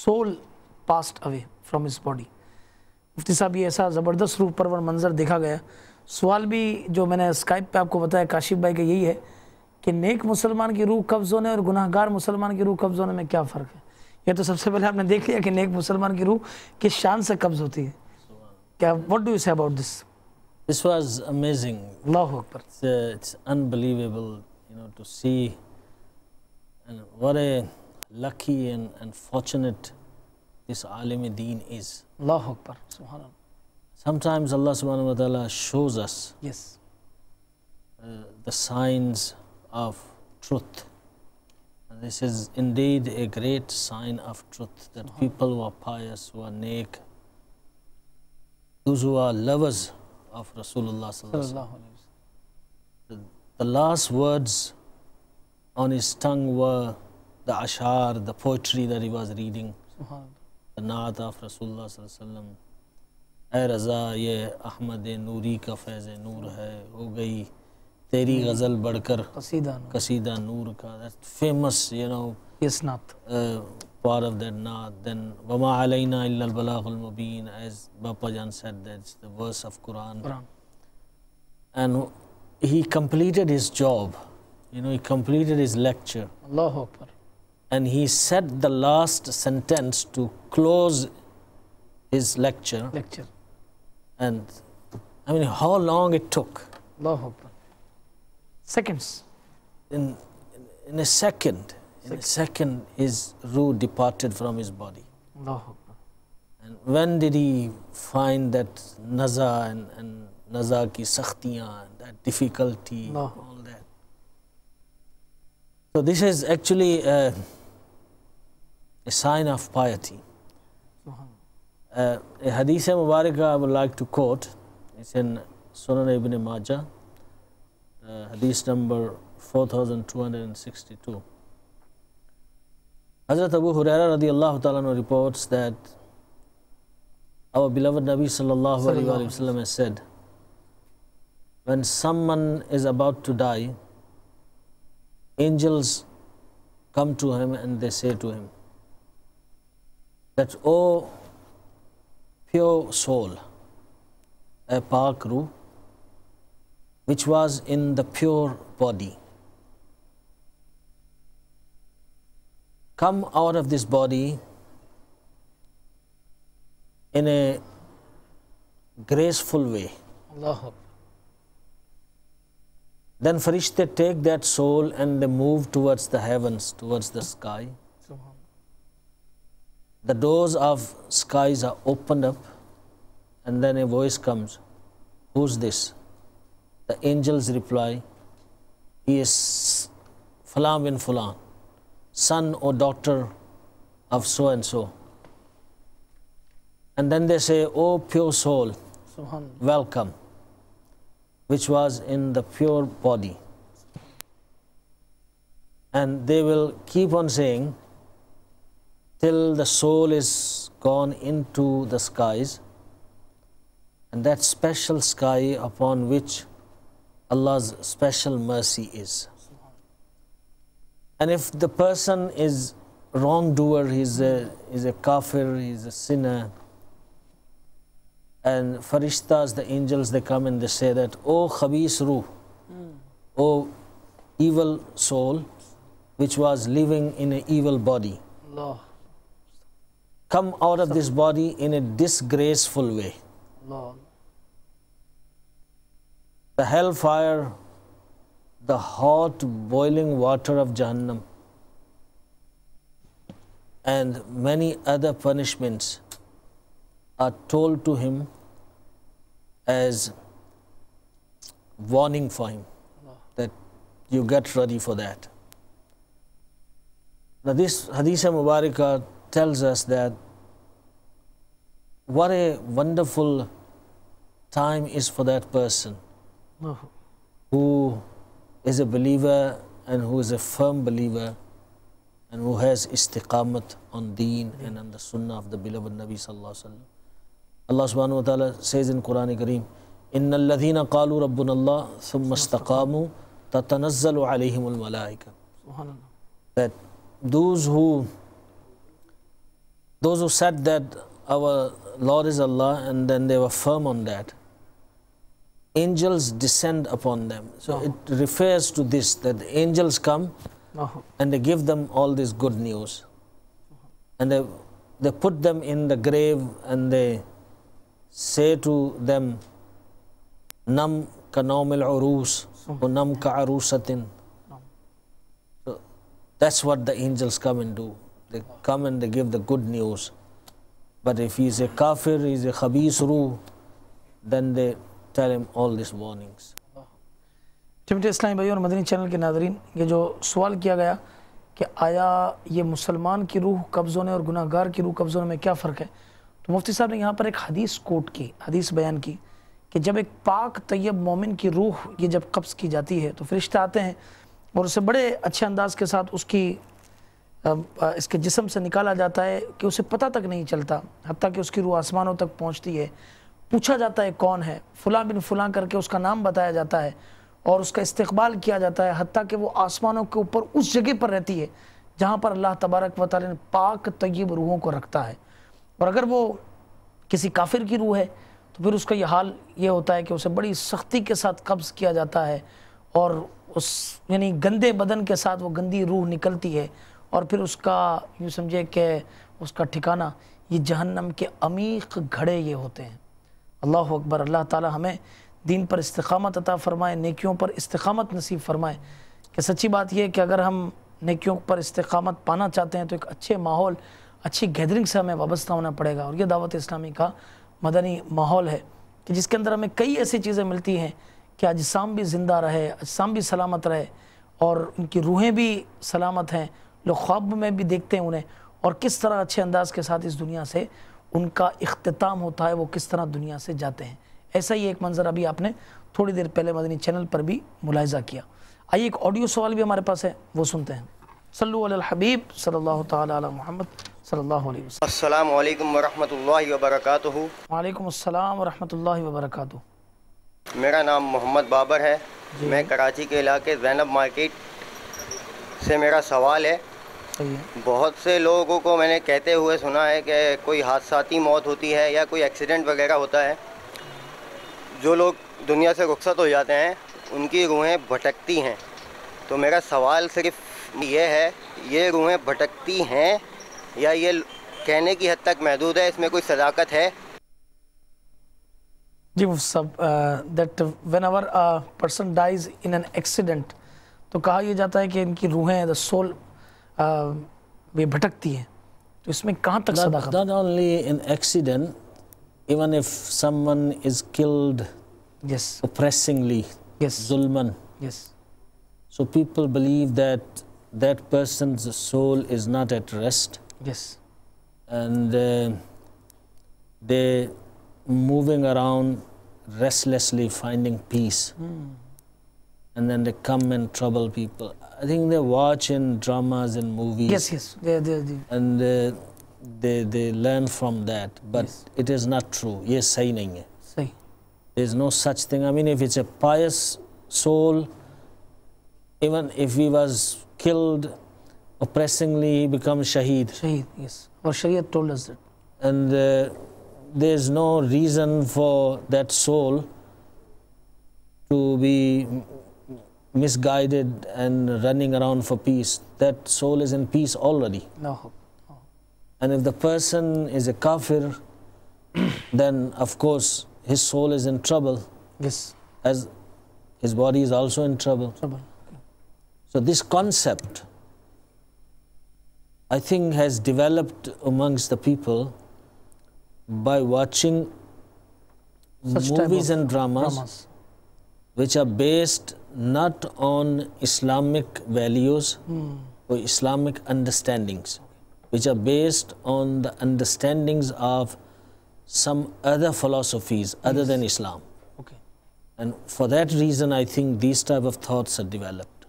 soul passed away from his body. مفتی صاحب یہ ایسا زبردست روح پرور منظر دیکھا گیا. سوال بھی جو میں نے اسکائپ پہ آپ کو بتایا کاشف بھائی کا یہی ہے کہ نیک مسلمان کی روح قبض ہونے اور گناہ گار مسلمان کی روح قبض ہونے میں کیا فرق ہے. یہ تو سب سے پہلے آپ نے دیکھ لیا کہ نیک مسلمان کی روح کس شان سے قبض ہوتی ہے. کیا what do you say about this? This was amazing. Allahu Akbar. It's unbelievable, to see, and what a lucky and fortunate this alim-e-deen is. Allahu Akbar. Subhanallah. Sometimes Allah subhanahu wa ta'ala shows us Yes. The signs of truth. And this is indeed a great sign of truth, that people who are pious, who are neek, those who are lovers of Rasulullah sallallahu alaihi wasallam, the last words on his tongue were the ashar, the poetry that he was reading, the naat of Rasulullah sallallahu alaihi wasallam. اے رضا یہ احمد نوری کا فیض نور ہے، ہو گئی تیری غزل بڑھ کر قصیدہ نور کا. That famous, yes, naat. Part of that naat. Then وَمَا عَلَيْنَا إِلَّا الْبَلَاغُ الْمُبِينَ, as Bapa Jan said, that's the verse of Quran. And he completed his job. He completed his lecture. Allahu Akbar. And he said the last sentence to close his lecture. And I mean, how long it took? Allahu Akbar. Seconds. In a second, his ruh departed from his body. Allahu Akbar. And when did he find that naza and naza ki sakhtiyan, that difficulty, all that? So this is actually a sign of piety. A hadith mubarakah I would like to quote. It's in Sunan Ibn Majah, hadith number 4262. Hazrat Abu Hurairah radiyallahu ta'ala reports that our beloved Nabi sallallahu alaihi wasallam has said, when someone is about to die, angels come to him and they say to him that, "O pure soul, a pak ruh, which was in the pure body, come out of this body in a graceful way." Allahu. Then Farishte take that soul and they move towards the heavens, towards the sky. The doors of skies are opened up and then a voice comes, who's this? The angels reply, he is Fulan bin Fulan, son or daughter of so and so. And then they say, oh pure soul, welcome, which was in the pure body. And they will keep on saying till the soul is gone into the skies, and that special sky upon which Allah's special mercy is. And if the person is wrongdoer, he's a kafir, he's a sinner, and farishtas, the angels, they come and they say that, oh khabis ruh, oh evil soul, which was living in an evil body, Allah. Come out of this body in a disgraceful way. Allah. The hellfire, the hot boiling water of Jahannam, and many other punishments are told to him as warning for him, that you get ready for that. Now this Hadith Mubarakah tells us that what a wonderful time is for that person who is a believer and who is a firm believer and who has istiqamat on deen and on the sunnah of the beloved Nabi sallallahu alaihi wasallam. Allah subhanahu wa ta'ala says in Quran Kareem, إِنَّ الَّذِينَ قَالُوا رَبُّنَا اللَّهُ ثُمَّ اسْتَقَامُوا تَتَنَزَّلُ عَلَيْهِمُ الْمَلَائِكَةُ. That those who said that our Lord is Allah, and then they were firm on that, angels descend upon them. So it refers to this, that the angels come and they give them all this good news, and they put them in the grave and they say to them, Nam ka naumil urus wa nam ka arusatin. So that's what the angels come and do. They come and they give the good news. But if he is a kafir, he is a khabis ruh, then they tell him all these warnings. ٹیمٹ اسلامی بھائی اور مدنی چینل کے ناظرین، یہ جو سوال کیا گیا کہ آیا یہ مسلمان کی روح قبض ہونے اور گناہ گار کی روح قبض ہونے میں کیا فرق ہے، تو مفتی صاحب نے یہاں پر ایک حدیث کوٹ کی، حدیث بیان کی کہ جب ایک پاک طیب مومن کی روح یہ جب قبض کی جاتی ہے تو فرشتے آتے ہیں اور اسے بڑے اچھے انداز کے ساتھ اس کے جسم سے نکالا جاتا ہے کہ اسے پتہ تک نہیں چلتا، حتیٰ کہ اس کی روح آسمانوں تک پہنچتی ہے، پوچھا جاتا ہے کون ہے، فلاں بن فلاں کر کے اس کا نام بتایا جاتا ہے اور اس کا استقبال کیا جاتا ہے، حتیٰ کہ وہ آسمانوں کے اوپر اس جگہ پر رہتی ہے جہاں پر اللہ تبارک و تعالی نے پاک طیب روحوں کو رکھتا ہے۔ اور اگر وہ کسی کافر کی روح ہے تو پھر اس کا یہ حال یہ ہوتا ہے کہ اسے بڑی سختی کے ساتھ قبض کیا جاتا ہے اور یعنی گندے بدن کے ساتھ وہ گندی روح نکلتی ہے، اور پھر اس کا یوں سمجھے کہ اس کا ٹھکانہ یہ جہنم کے عمیق گھڑے یہ ہوتے ہیں۔ اللہ اکبر، اللہ تعالی ہمیں دین پر استقامت عطا فرمائے، نیکیوں پر استقامت نصیب فرمائے۔ کہ سچی بات یہ ہے کہ اگر ہم نیکیوں پر استقامت پانا چاہتے ہیں تو ایک اچھے ماحول، اچھی گیدرنگ سے ہمیں وابستہ ہونا پڑے گا، اور یہ دعوت اسلامی کا مدنی ماحول ہے کہ جس کے اندر ہمیں کئی ایسی چیزیں ملتی ہیں کہ اجسام بھی زندہ رہے، اجسام بھی سلامت رہے، اور ان کی روحیں بھی سلامت ہیں، لوگ خواب میں بھی دیکھتے ہیں انہیں، اور کس طرح اچھے انداز کے ساتھ اس دنیا سے ان کا اختتام ہوتا ہے، وہ کس طرح دنیا سے جاتے ہیں۔ ایسا ہی ایک منظر ابھی آپ نے تھوڑی دیر پہلے مدنی چینل پر بھی ملاحظہ کیا۔ آئیے ایک آڈیو سوال بھی ہمارے پاس ہے، وہ سنتے ہیں۔ صلو علی الحبیب صلی اللہ تعالی علی محمد صلی اللہ علیہ وسلم۔ السلام علیکم ورحمۃ اللہ وبرکاتہ۔ وعلیکم السلام ورحمۃ اللہ وبرکاتہ۔ میرا نام محمد بابر ہے، میں کراچی کے علاقے زینب مارکیٹ سے میرا سوال ہے۔ بہت سے لوگوں کو میں نے کہتے ہوئے سنا ہے کہ کوئی حادثاتی موت ہوتی ہے یا کوئی ایکسیڈنٹ وغیرہ ہوتا ہے، جو لوگ دنیا سے رخصت ہو جاتے ہیں ان کی روحیں بھٹکتی ہیں۔ تو میرا سوال صرف یہ ہے، یہ روحیں بھٹکتی ہیں یا یہ کہنے کی حد تک محدود ہے، اس میں کوئی صداقت ہے؟ جی مفتی صاحب، that whenever a person dies in an accident تو کہا یہ جاتا ہے کہ ان کی روحیں the soul بھی بھٹکتی ہیں، تو اس میں کہاں تک صداقت؟ Not only in accident, even if someone is killed oppressingly, zulman, so people believe that that person's soul is not at rest, and they moving around restlessly finding peace, and then they come and trouble people. I think they watch in dramas and movies, and they learn from that, but it is not true. Yes, sahi nahi hai. There is no such thing. I mean, if it's a pious soul, even if he was killed oppressingly, he becomes shaheed. Or Shariat told us that. And there is no reason for that soul to be misguided and running around for peace. That soul is in peace already. No. And if the person is a kafir, then of course his soul is in trouble. As his body is also in trouble. So this concept, I think, has developed amongst the people by watching movies and dramas which are based not on Islamic values or Islamic understandings, which are based on the understandings of some other philosophies other than Islam. And for that reason, I think these type of thoughts are developed.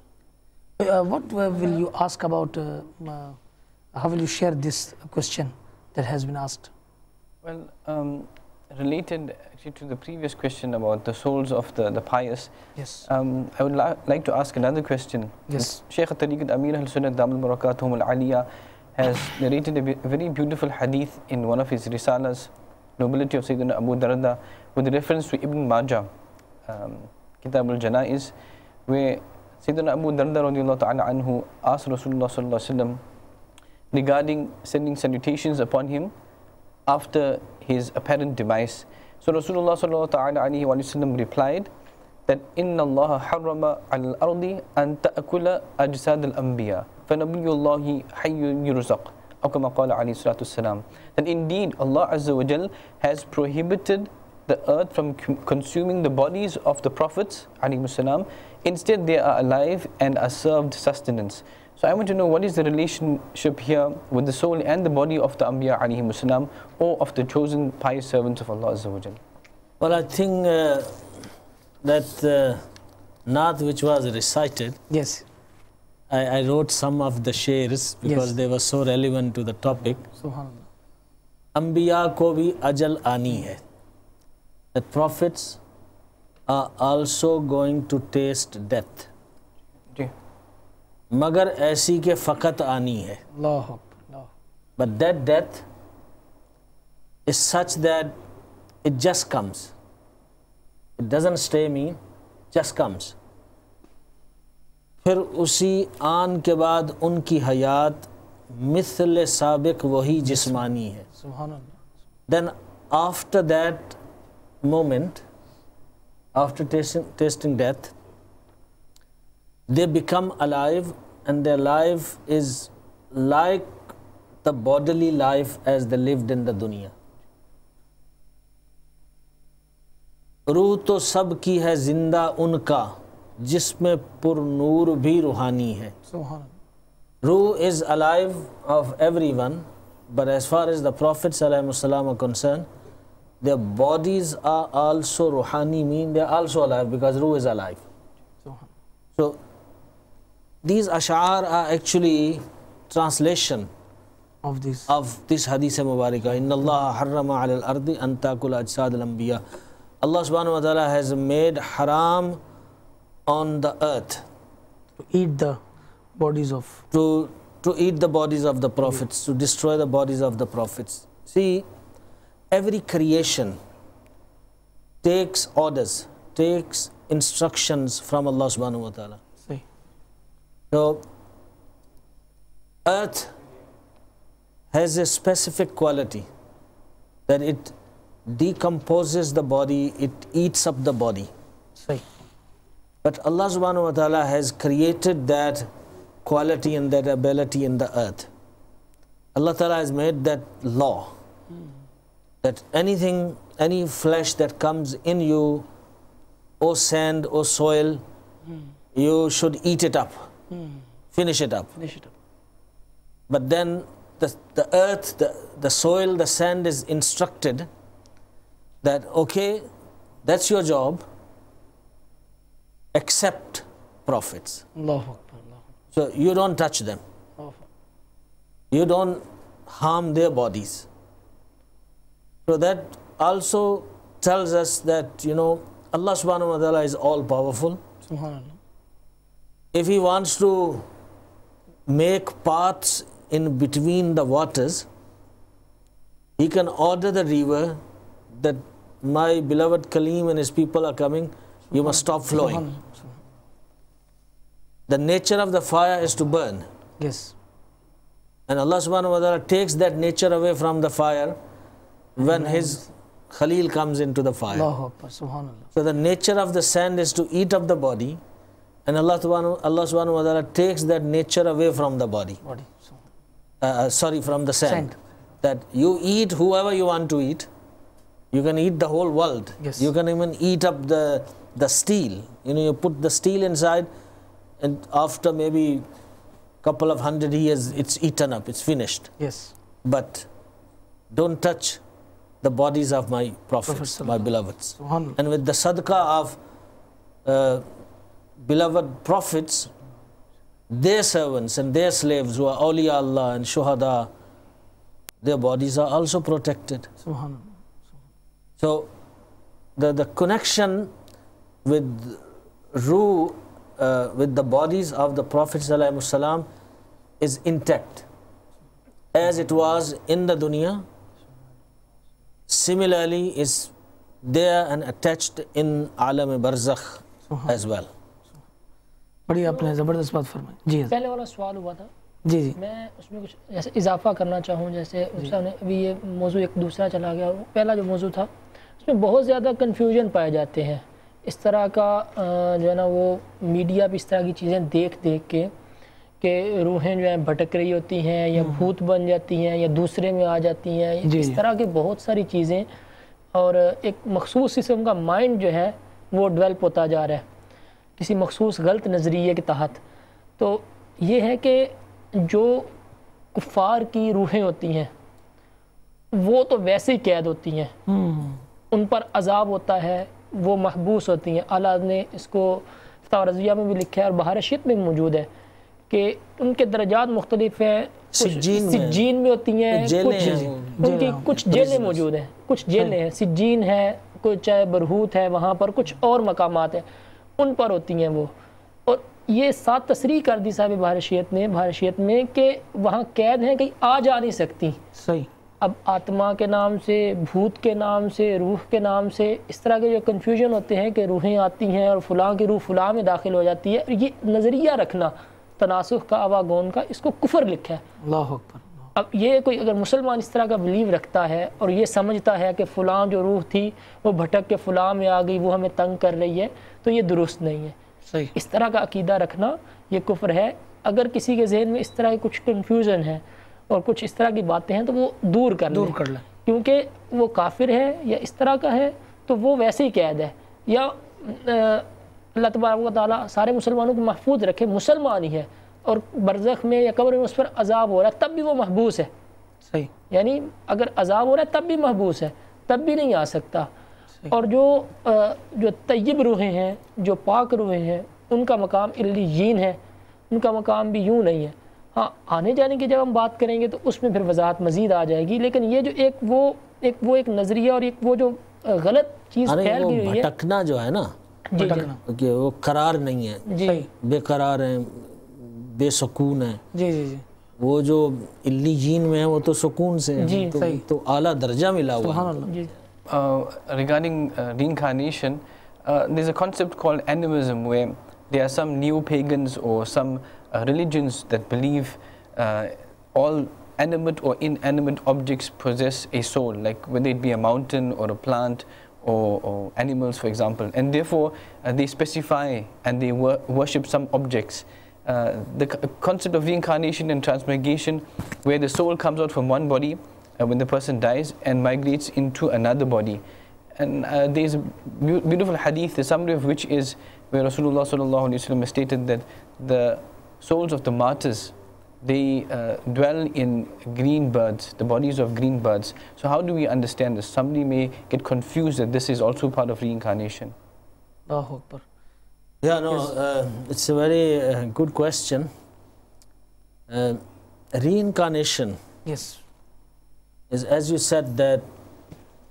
What will you ask about, how will you share this question that has been asked? Well, related actually to the previous question about the souls of the pious, I would like to ask another question. Shaykh Tariqat Amir al-Sunnat Damul Barakatuhum al-Aliyah has narrated a very beautiful hadith in one of his risalas, Nobility of Sayyidina Abu Darda, with reference to Ibn Majah, Kitab al-Janaiz, where Sayyidina Abu Darda radiallahu ta'ala anhu asked Rasulullah sallallahu alaihi wasallam regarding sending salutations upon him after his apparent demise. So Rasulullah sallallahu ta'ala alaihi wasallam replied that Inna Allah harrama al-ardi an ta'akula ajsad al-anbiya fa nabiyullahi hayyun yurzaq, aw kama qala alayhi salatu wassalam. That indeed Allah Azza wa Jal has prohibited the earth from consuming the bodies of the prophets alayhi salam. Instead they are alive and are served sustenance. So I want to know, what is the relationship here with the soul and the body of the Anbiya alayhi salam, or of the chosen pious servants of Allah Azza wa Jal? Well, I think that Naat which was recited, I wrote some of the shares because they were so relevant to the topic. Subhanallah. Anbiya ko bhi ajal ani hai. The prophets are also going to taste death. Magar aisi ke faqat ani hai. But that death is such that it just comes. It doesn't stay me, just comes. پھر اسی آن کے بعد ان کی حیات مثل سابق وہی جسمانی ہے. Then after that moment, after tasting death, they become alive, and their life is like the bodily life as they lived in the dunya. روح تو سب کی ہے زندہ ان کا جس میں پر نور بھی روحانی ہے. Ruh is alive of everyone, but as far as the Prophets ﷺ are concerned, their bodies are also ruhani, mean they are also alive because Ruh is alive. So these ash'ar are actually translation of this hadith mubarakah. Inna Allah harrama ala al-ardi an ta'kula ajsad al-anbiya. Allah subhanahu wa ta'ala has made haram on the earth to eat the bodies of to eat the bodies of the prophets, to destroy the bodies of the prophets. See, every creation takes orders, takes instructions from Allah subhanahu wa ta'ala. So earth has a specific quality that it decomposes the body, it eats up the body. But Allah subhanahu wa ta'ala has created that quality and that ability in the earth. Allah ta'ala has made that law that anything, any flesh that comes in you, or sand or soil, you should eat it up, finish it up. But then the earth, the soil, the sand is instructed that, okay, that's your job, accept prophets. So you don't touch them. You don't harm their bodies. So that also tells us that, Allah subhanahu wa ta'ala is all powerful. If He wants to make paths in between the waters, He can order the river that my beloved Kaleem and his people are coming, you must stop flowing. The nature of the fire is to burn. Yes. And Allah subhanahu wa ta'ala takes that nature away from the fire when His Khalil comes into the fire. So the nature of the sand is to eat up the body, and Allah subhanahu wa ta'ala takes that nature away from the body. From the sand. That you eat whoever you want to eat. You can eat the whole world. Yes. You can even eat up the steel. You put the steel inside, and after maybe couple of 100 years, it's eaten up, it's finished. Yes. But don't touch the bodies of my prophets, my beloveds. And with the sadaqah of beloved prophets, their servants and their slaves who are awliya Allah and shuhada, their bodies are also protected. So the connection with ruh, with the bodies of the Prophets ﷺ is intact, as it was in the dunya. Similarly is there and attached in alam barzakh as well. بڑی آپ نے زبردست بات فرمائی. جی پہلے والا سوال ہوا تھا, جی میں اس میں کچھ جیسے اضافہ کرنا چاہوں. جیسے نے ابھی یہ موضوع ایک دوسرا چلا گیا, پہلا جو موضوع تھا اس میں بہت زیادہ کنفیوژن پائے جاتے ہیں. اس طرح کا جو ہے نا وہ میڈیا بھی اس طرح کی چیزیں دیکھ کے کہ روحیں جو ہیں بھٹک رہی ہوتی ہیں یا بھوت بن جاتی ہیں یا دوسرے میں آ جاتی ہیں, اس طرح کی بہت ساری چیزیں, اور ایک مخصوص قسم کا مائنڈ جو ہے وہ ڈیولپ ہوتا جا رہا ہے کسی مخصوص غلط نظریے کے تحت. تو یہ ہے کہ جو کفار کی روحیں ہوتی ہیں وہ تو ویسے ہی قید ہوتی ہیں, ان پر عذاب ہوتا ہے, وہ محبوس ہوتی ہیں. اعلیٰ نے اس کو فتاوی رضویہ میں بھی لکھا ہے اور بہار شیط میں بھی موجود ہے کہ ان کے درجات مختلف ہیں. سجین میں ہوتی ہیں, ان کی کچھ جیلیں موجود ہیں, کچھ جیلیں ہیں, سجین ہے, کچھ برہوت ہے, وہاں پر کچھ اور مقامات ہیں, ان پر ہوتی ہیں وہ. اور یہ ساتھ تصریح کر دی صاحب بہار شیط میں کہ وہاں قید ہیں, کہیں آ جا نہیں سکتی. صحیح. اب آتما کے نام سے, بھوت کے نام سے, روح کے نام سے اس طرح کے جو کنفیوژن ہوتے ہیں کہ روحیں آتی ہیں اور فلاں کی روح فلاں میں داخل ہو جاتی ہے, یہ نظریہ رکھنا تناسخ کا, آواگون کا, اس کو کفر لکھا ہے. اللہ اکبر. اب یہ کوئی اگر مسلمان اس طرح کا بلیو رکھتا ہے اور یہ سمجھتا ہے کہ فلاں جو روح تھی وہ بھٹک کے فلاں میں آ گئی, وہ ہمیں تنگ کر رہی ہے, تو یہ درست نہیں ہے. صحیح. اس طرح کا عقیدہ رکھنا یہ کفر ہے. اگر کسی کے ذہن میں اس طرح کی کچھ کنفیوژن ہے اور کچھ اس طرح کی باتیں ہیں تو وہ دور کر لیں, کیونکہ وہ کافر ہے یا اس طرح کا ہے تو وہ ویسے ہی قید ہے. یا اللہ تبارک و تعالیٰ سارے مسلمانوں کو محفوظ رکھے, مسلمان ہی ہے اور برزخ میں یا قبر میں اس پر عذاب ہو رہا ہے تب بھی وہ محبوس ہے. صحیح. یعنی اگر عذاب ہو رہا ہے تب بھی محبوس ہے, تب بھی نہیں آ سکتا. اور جو طیب روحیں ہیں, جو پاک روحیں ہیں, ان کا مقام علیین ہے, ان کا مقام بھی یوں نہیں ہے. ہاں آنے جانے کی جب ہم بات کریں گے تو اس میں پھر وضاحت مزید آ جائے گی. لیکن یہ جو ایک نظریہ اور ایک وہ جو غلط چیز پھیل گئی ہوئی ہے, بھٹکنا جو ہے نا, کہ وہ قرار نہیں ہے, بے قرار ہیں, بے سکون ہے. جی جی جی. وہ جو علیین میں ہے وہ تو سکون سے ہے, تو اعلیٰ درجہ ملا ہوا ہے. Regarding reincarnation, there's a concept called animism, where there are some neo-pagans or some religions that believe all animate or inanimate objects possess a soul, like whether it be a mountain or a plant or animals, for example. And therefore, they specify and they worship some objects. The concept of reincarnation and transmigration, where the soul comes out from one body when the person dies and migrates into another body. And there is a beautiful hadith, the summary of which is where Rasulullah sallallahu alaihi wasallam stated that the souls of the martyrs, they dwell in green birds, the bodies of green birds. So how do we understand this? Somebody may get confused that this is also part of reincarnation. Allahu Akbar. Yeah, no, it's a very good question. Reincarnation, yes, is, as you said, that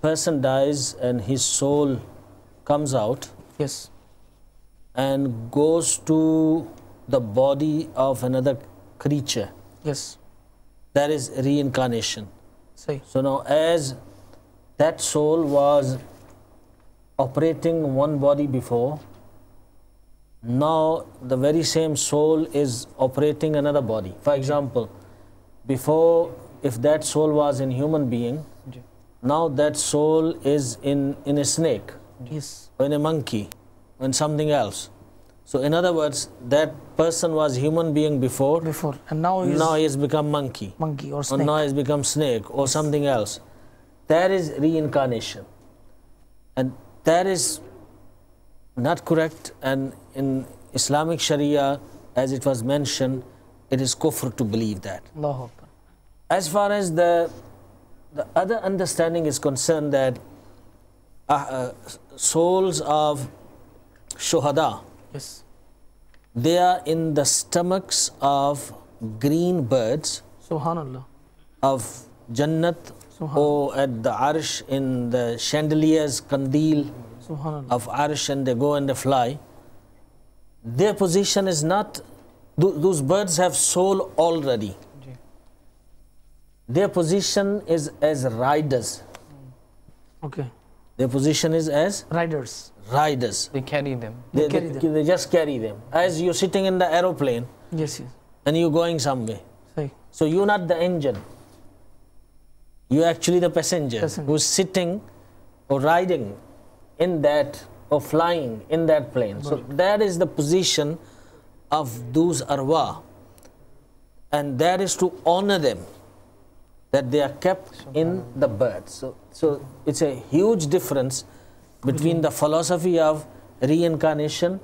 person dies and his soul comes out, yes, and goes to the body of another creature. yes, That is reincarnation. صحیح. So now, as that soul was operating one body before, now the very same soul is operating another body. For example, before, if that soul was in human being, now that soul is in a snake, yes, or in a monkey, or in something else. So in other words, that person was human being before, and now he has become monkey or or snake. now he has become snake or something else. That is reincarnation, and that is not correct. And in Islamic Sharia, as it was mentioned, it is kufr to believe that. Allahu Akbar. As far as the other understanding is concerned, that souls of shuhada, yes, they are in the stomachs of green birds, Subhanallah, of Jannat, or at the Arsh in the chandeliers, kandil Subhanallah, of Arsh, and they go and they fly. Their position is not, those birds have soul already. Their position is as riders. okay, Their position is as riders. They carry them. They just carry them. As you're sitting in the aeroplane, Yes, yes, and you're going somewhere. صحیح. So you're not the engine. You're actually the passenger who's sitting or riding in that, or flying in that plane. So that is the position of those arwah. And that is to honor them, that they are kept in the birds. So it's a huge difference between the philosophy of reincarnation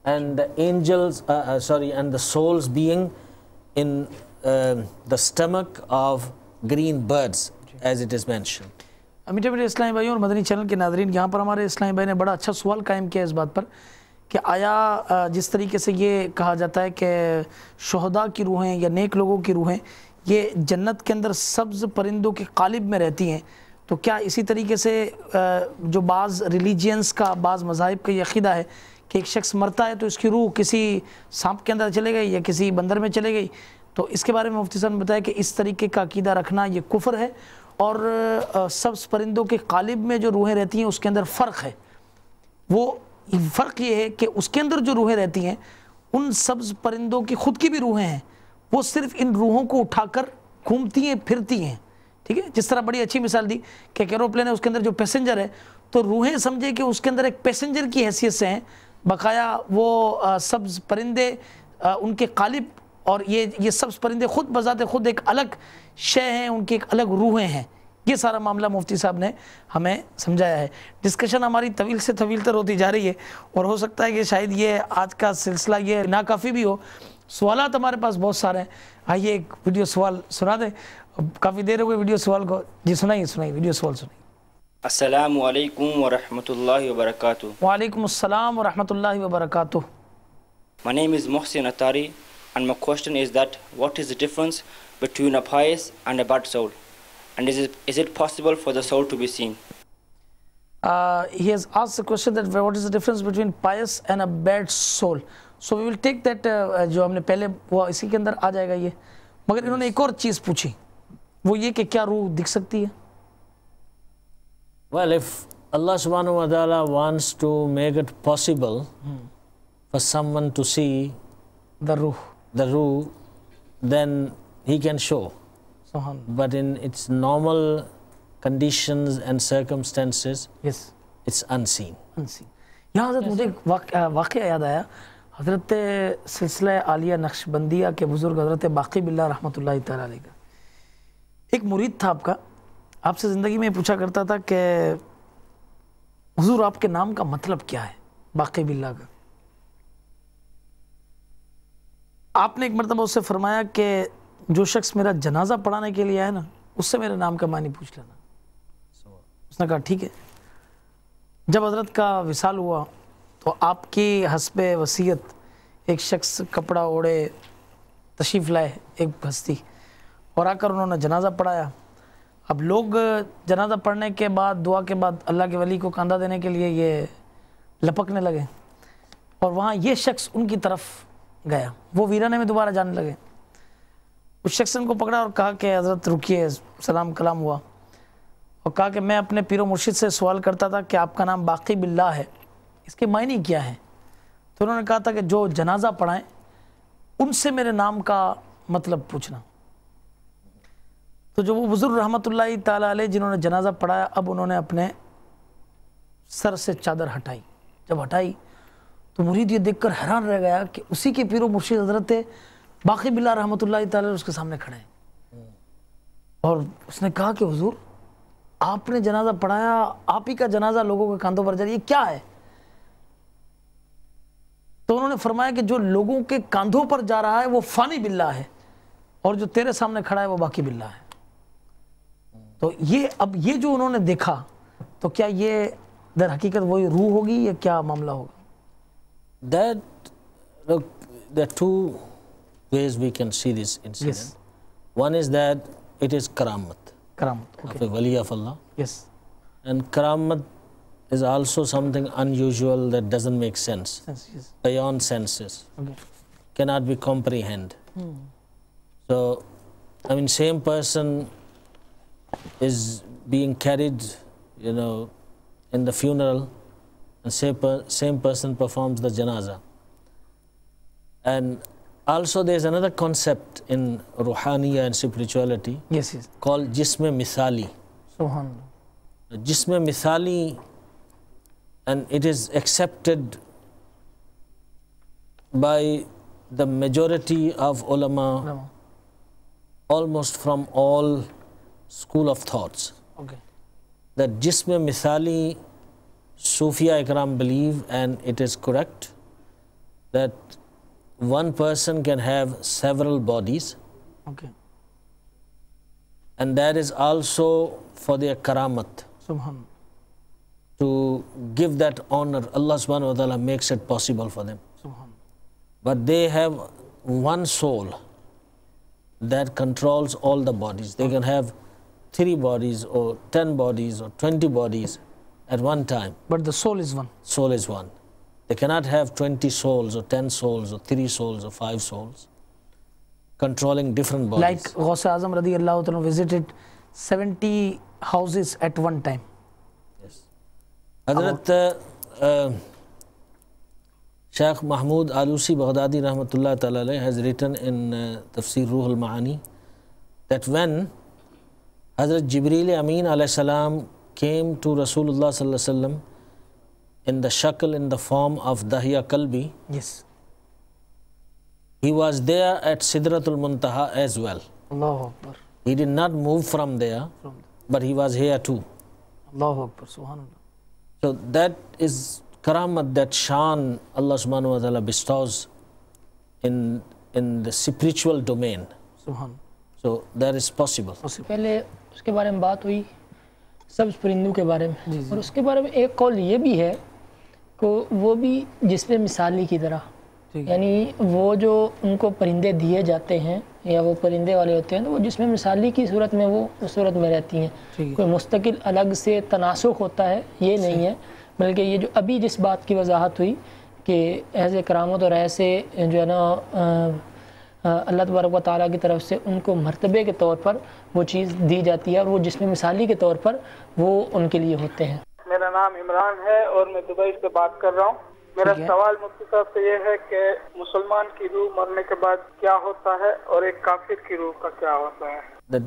and the angels, and the souls being in the stomach of green birds, as it is mentioned. میٹھے میٹھے اسلامی بھائیوں اور مدنی چینل کے ناظرین، یہاں پر ہمارے اسلامی بھائی نے بڑا اچھا سوال قائم کیا اس بات پر کہ آیا جس طریقے سے یہ کہا جاتا ہے کہ شہداء کی روحیں یا نیک لوگوں کی روحیں یہ جنت کے اندر سبز پرندوں کے قالب میں رہتی ہیں، تو کیا اسی طریقے سے جو بعض ریلیجینز کا، بعض مذاہب کا یہ عقیدہ ہے کہ ایک شخص مرتا ہے تو اس کی روح کسی سانپ کے اندر چلے گئی یا کسی بندر میں چلے گئی؟ تو اس کے بارے میں مفتی صاحب نے بتایا کہ اس طریقے کا عقیدہ رکھنا یہ کفر ہے، اور سبز پرندوں کے قالب میں جو روحیں رہتی ہیں اس کے اندر فرق ہے. وہ فرق یہ ہے کہ اس کے اندر جو روحیں رہتی ہیں ان سبز پرندوں کی خود کی بھی روحیں ہیں، وہ صرف ان روحوں کو اٹھا کر گھومتی ہیں، پھرتی ہیں. ٹھیک ہے، جس طرح بڑی اچھی مثال دی کہ ایک ایروپلین ہے، اس کے اندر جو پیسنجر ہے تو روحیں سمجھے کہ اس کے اندر ایک پیسنجر کی حیثیت سے ہیں، بقایا وہ سبز پرندے ان کے قالب، اور یہ سبز پرندے خود بذات خود ایک الگ شے ہیں، ان کی ایک الگ روحیں ہیں. یہ سارا معاملہ مفتی صاحب نے ہمیں سمجھایا ہے. ڈسکشن ہماری طویل سے طویل تر ہوتی جا رہی ہے، اور ہو سکتا ہے کہ شاید یہ آج کا سلسلہ یہ ناکافی بھی ہو. سوالات ہمارے پاس بہت سارے ہیں. آئیے ایک ویڈیو سوال سنا دیں، کافی دیر ہو گئی ویڈیو سوال کو. جی سنائیے ویڈیو سوال سنائیے. السلام علیکم ورحمۃ اللہ وبرکاتہ. وعلیکم السلام ورحمۃ اللہ وبرکاتہ. My name is Mohsin Attari, and my question is that what is the difference between a pious and a bad soul, and is it possible for the soul to be seen? He has asked the question that what is the difference between pious and a bad soul. So we will take that جو ہم نے پہلے وہ اسی کے اندر آ جائے گا یہ. مگر انہوں نے ایک اور چیز پوچھی، وہ یہ کہ کیا روح دکھ سکتی ہے؟ Well, if Allah subhanahu wa ta'ala wants to make it possible for someone to see the ruh, then He can show. But in its normal conditions and circumstances, yes, it's unseen. یہاں حضرت مجھے واقعہ یاد آیا، حضرت سلسلہ عالیہ نقشبندیہ کے بزرگ حضرت باقی باللہ رحمۃ اللہ تعالیٰ علیہ کا ایک مرید تھا آپ کا، آپ سے زندگی میں پوچھا کرتا تھا کہ حضور آپ کے نام کا مطلب کیا ہے باقی باللہ کا؟ آپ نے ایک مرتبہ اس سے فرمایا کہ جو شخص میرا جنازہ پڑھانے کے لیے آئے نا اس سے میرے نام کا معنی پوچھ لینا. اس نے کہا ٹھیک ہے. جب حضرت کا وصال ہوا تو آپ کی حسب وصیت ایک شخص کپڑا اوڑے تشریف لائے، ایک ہستی، اور آ کر انہوں نے جنازہ پڑھایا. اب لوگ جنازہ پڑھنے کے بعد دعا کے بعد اللہ کے ولی کو کاندھا دینے کے لیے یہ لپکنے لگے، اور وہاں یہ شخص ان کی طرف گیا، وہ ویرانے میں دوبارہ جانے لگے. اس شخص نے ان کو پکڑا اور کہا کہ حضرت رکیے، سلام کلام ہوا، اور کہا کہ میں اپنے پیر و مرشد سے سوال کرتا تھا کہ آپ کا نام باقی باللہ ہے، اس کے معنی کیا ہے؟ تو انہوں نے کہا تھا کہ جو جنازہ پڑھائیں ان سے میرے نام کا مطلب پوچھنا. تو جو وہ بزرگ رحمۃ اللہ تعالیٰ علیہ جنہوں نے جنازہ پڑھایا، اب انہوں نے اپنے سر سے چادر ہٹائی. جب ہٹائی تو مرید یہ دیکھ کر حیران رہ گیا کہ اسی کے پیر و مرشد حضرت باقی باللہ رحمۃ اللہ تعالیٰ علیہ اس کے سامنے کھڑے ہیں. اور اس نے کہا کہ حضور آپ نے جنازہ پڑھایا، آپ ہی کا جنازہ لوگوں کے کاندھوں پر جا رہا ہے، یہ کیا ہے؟ تو انہوں نے فرمایا کہ جو لوگوں کے کاندھوں پر جا رہا ہے وہ فانی باللہ ہے، اور جو تیرے سامنے کھڑا ہے وہ باقی باللہ ہے. تو یہ اب یہ جو انہوں نے دیکھا تو کیا یہ در حقیقت وہی روح ہوگی یا کیا معاملہ ہوگا؟ Look, there are two ways we can see this incident. Yes. One is that it is karamat. Karamat, okay. Of a wali of Allah. Yes. And karamat is also something unusual that doesn't make sense. Yes. Beyond senses. Okay. Cannot be comprehended. So, I mean, same person is being carried, in the funeral, and same person performs the janazah. And also there is another concept in ruhaniya and spirituality. Yes. Called jism misali. Subhanallah. Jism misali, and it is accepted by the majority of ulama, almost from all school of thoughts. Okay. That jism misali, Sufiya Ikram believe, and it is correct, that one person can have several bodies. Okay. And that is also for their karamat. Subhanallah. To give that honor, Allah subhanahu wa ta'ala makes it possible for them. Subhanallah. But they have one soul that controls all the bodies. They can have 3 bodies or 10 bodies or 20 bodies at one time. But the soul is one. Soul is one. They cannot have 20 souls or 10 souls or 3 souls or 5 souls controlling different bodies. Like Ghaus Azam radiyallahu ta'ala visited 70 houses at one time. Yes. Hazrat Shaykh Mahmood Alusi Baghdadi rahmatullah ta'ala alayh has written in Tafsir Ruh al-Ma'ani that when Hazrat Jibreel Ameen alayhi salam came to Rasulullah sallallahu alaihi wasallam in the shakl, in the form of Dahiya Kalbi. Yes. He was there at Sidratul Muntaha as well. Allahu Akbar. He did not move from there, but he was here too. Allahu Akbar. Subhanallah. So that is karamat, that shan Allah subhanahu wa ta'ala bestows in the spiritual domain. Subhanallah. So that is possible. پہلے اس کے بارے میں بات ہوئی سبز پرندوں کے بارے میں، اور اس کے بارے میں ایک قول یہ بھی ہے کہ وہ بھی جسم مثالی کی طرح، یعنی وہ جو ان کو پرندے دیے جاتے ہیں یا وہ پرندے والے ہوتے ہیں تو وہ جسم مثالی کی صورت میں وہ اس صورت میں رہتی ہیں. کوئی مستقل الگ سے تناسخ ہوتا ہے یہ نہیں ہے، بلکہ یہ جو ابھی جس بات کی وضاحت ہوئی کہ ایسے کرامت اور ایسے جو ہے نا اللہ تبارک و تعالیٰ کی طرف سے ان کو مرتبے کے طور پر وہ چیز دی جاتی ہے، اور وہ جسم مثالی کے طور پر وہ ان کے لیے ہوتے ہیں. میرا نام عمران ہے اور میں دبئی سے بات کر رہا ہوں. میرا سوال مفتی صاحب سے یہ ہے کہ مسلمان کی روح مرنے کے بعد کیا ہوتا ہے اور ایک کافر کی روح کا کیا ہوتا ہے؟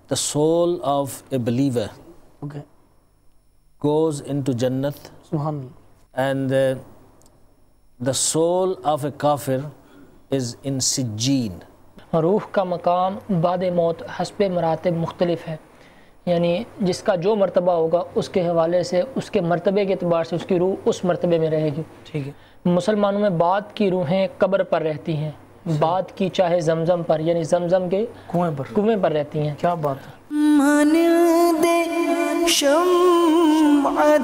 The soul of a believer goes into Jannat, and the soul of a kafir is in Sijjeen. روح کا مقام بعد موت حسب مراتب مختلف ہے. یعنی جس کا جو مرتبہ ہوگا اس کے حوالے سے اس کے مرتبے کے اعتبار سے اس کی روح اس مرتبے میں رہے گی. ٹھیک ہے. مسلمانوں میں بعد کی روحیں قبر پر رہتی ہیں، بعد کی چاہے زمزم پر، یعنی زمزم کے کنویں پر رہتی ہیں. کیا بات ہے. مانندے شمع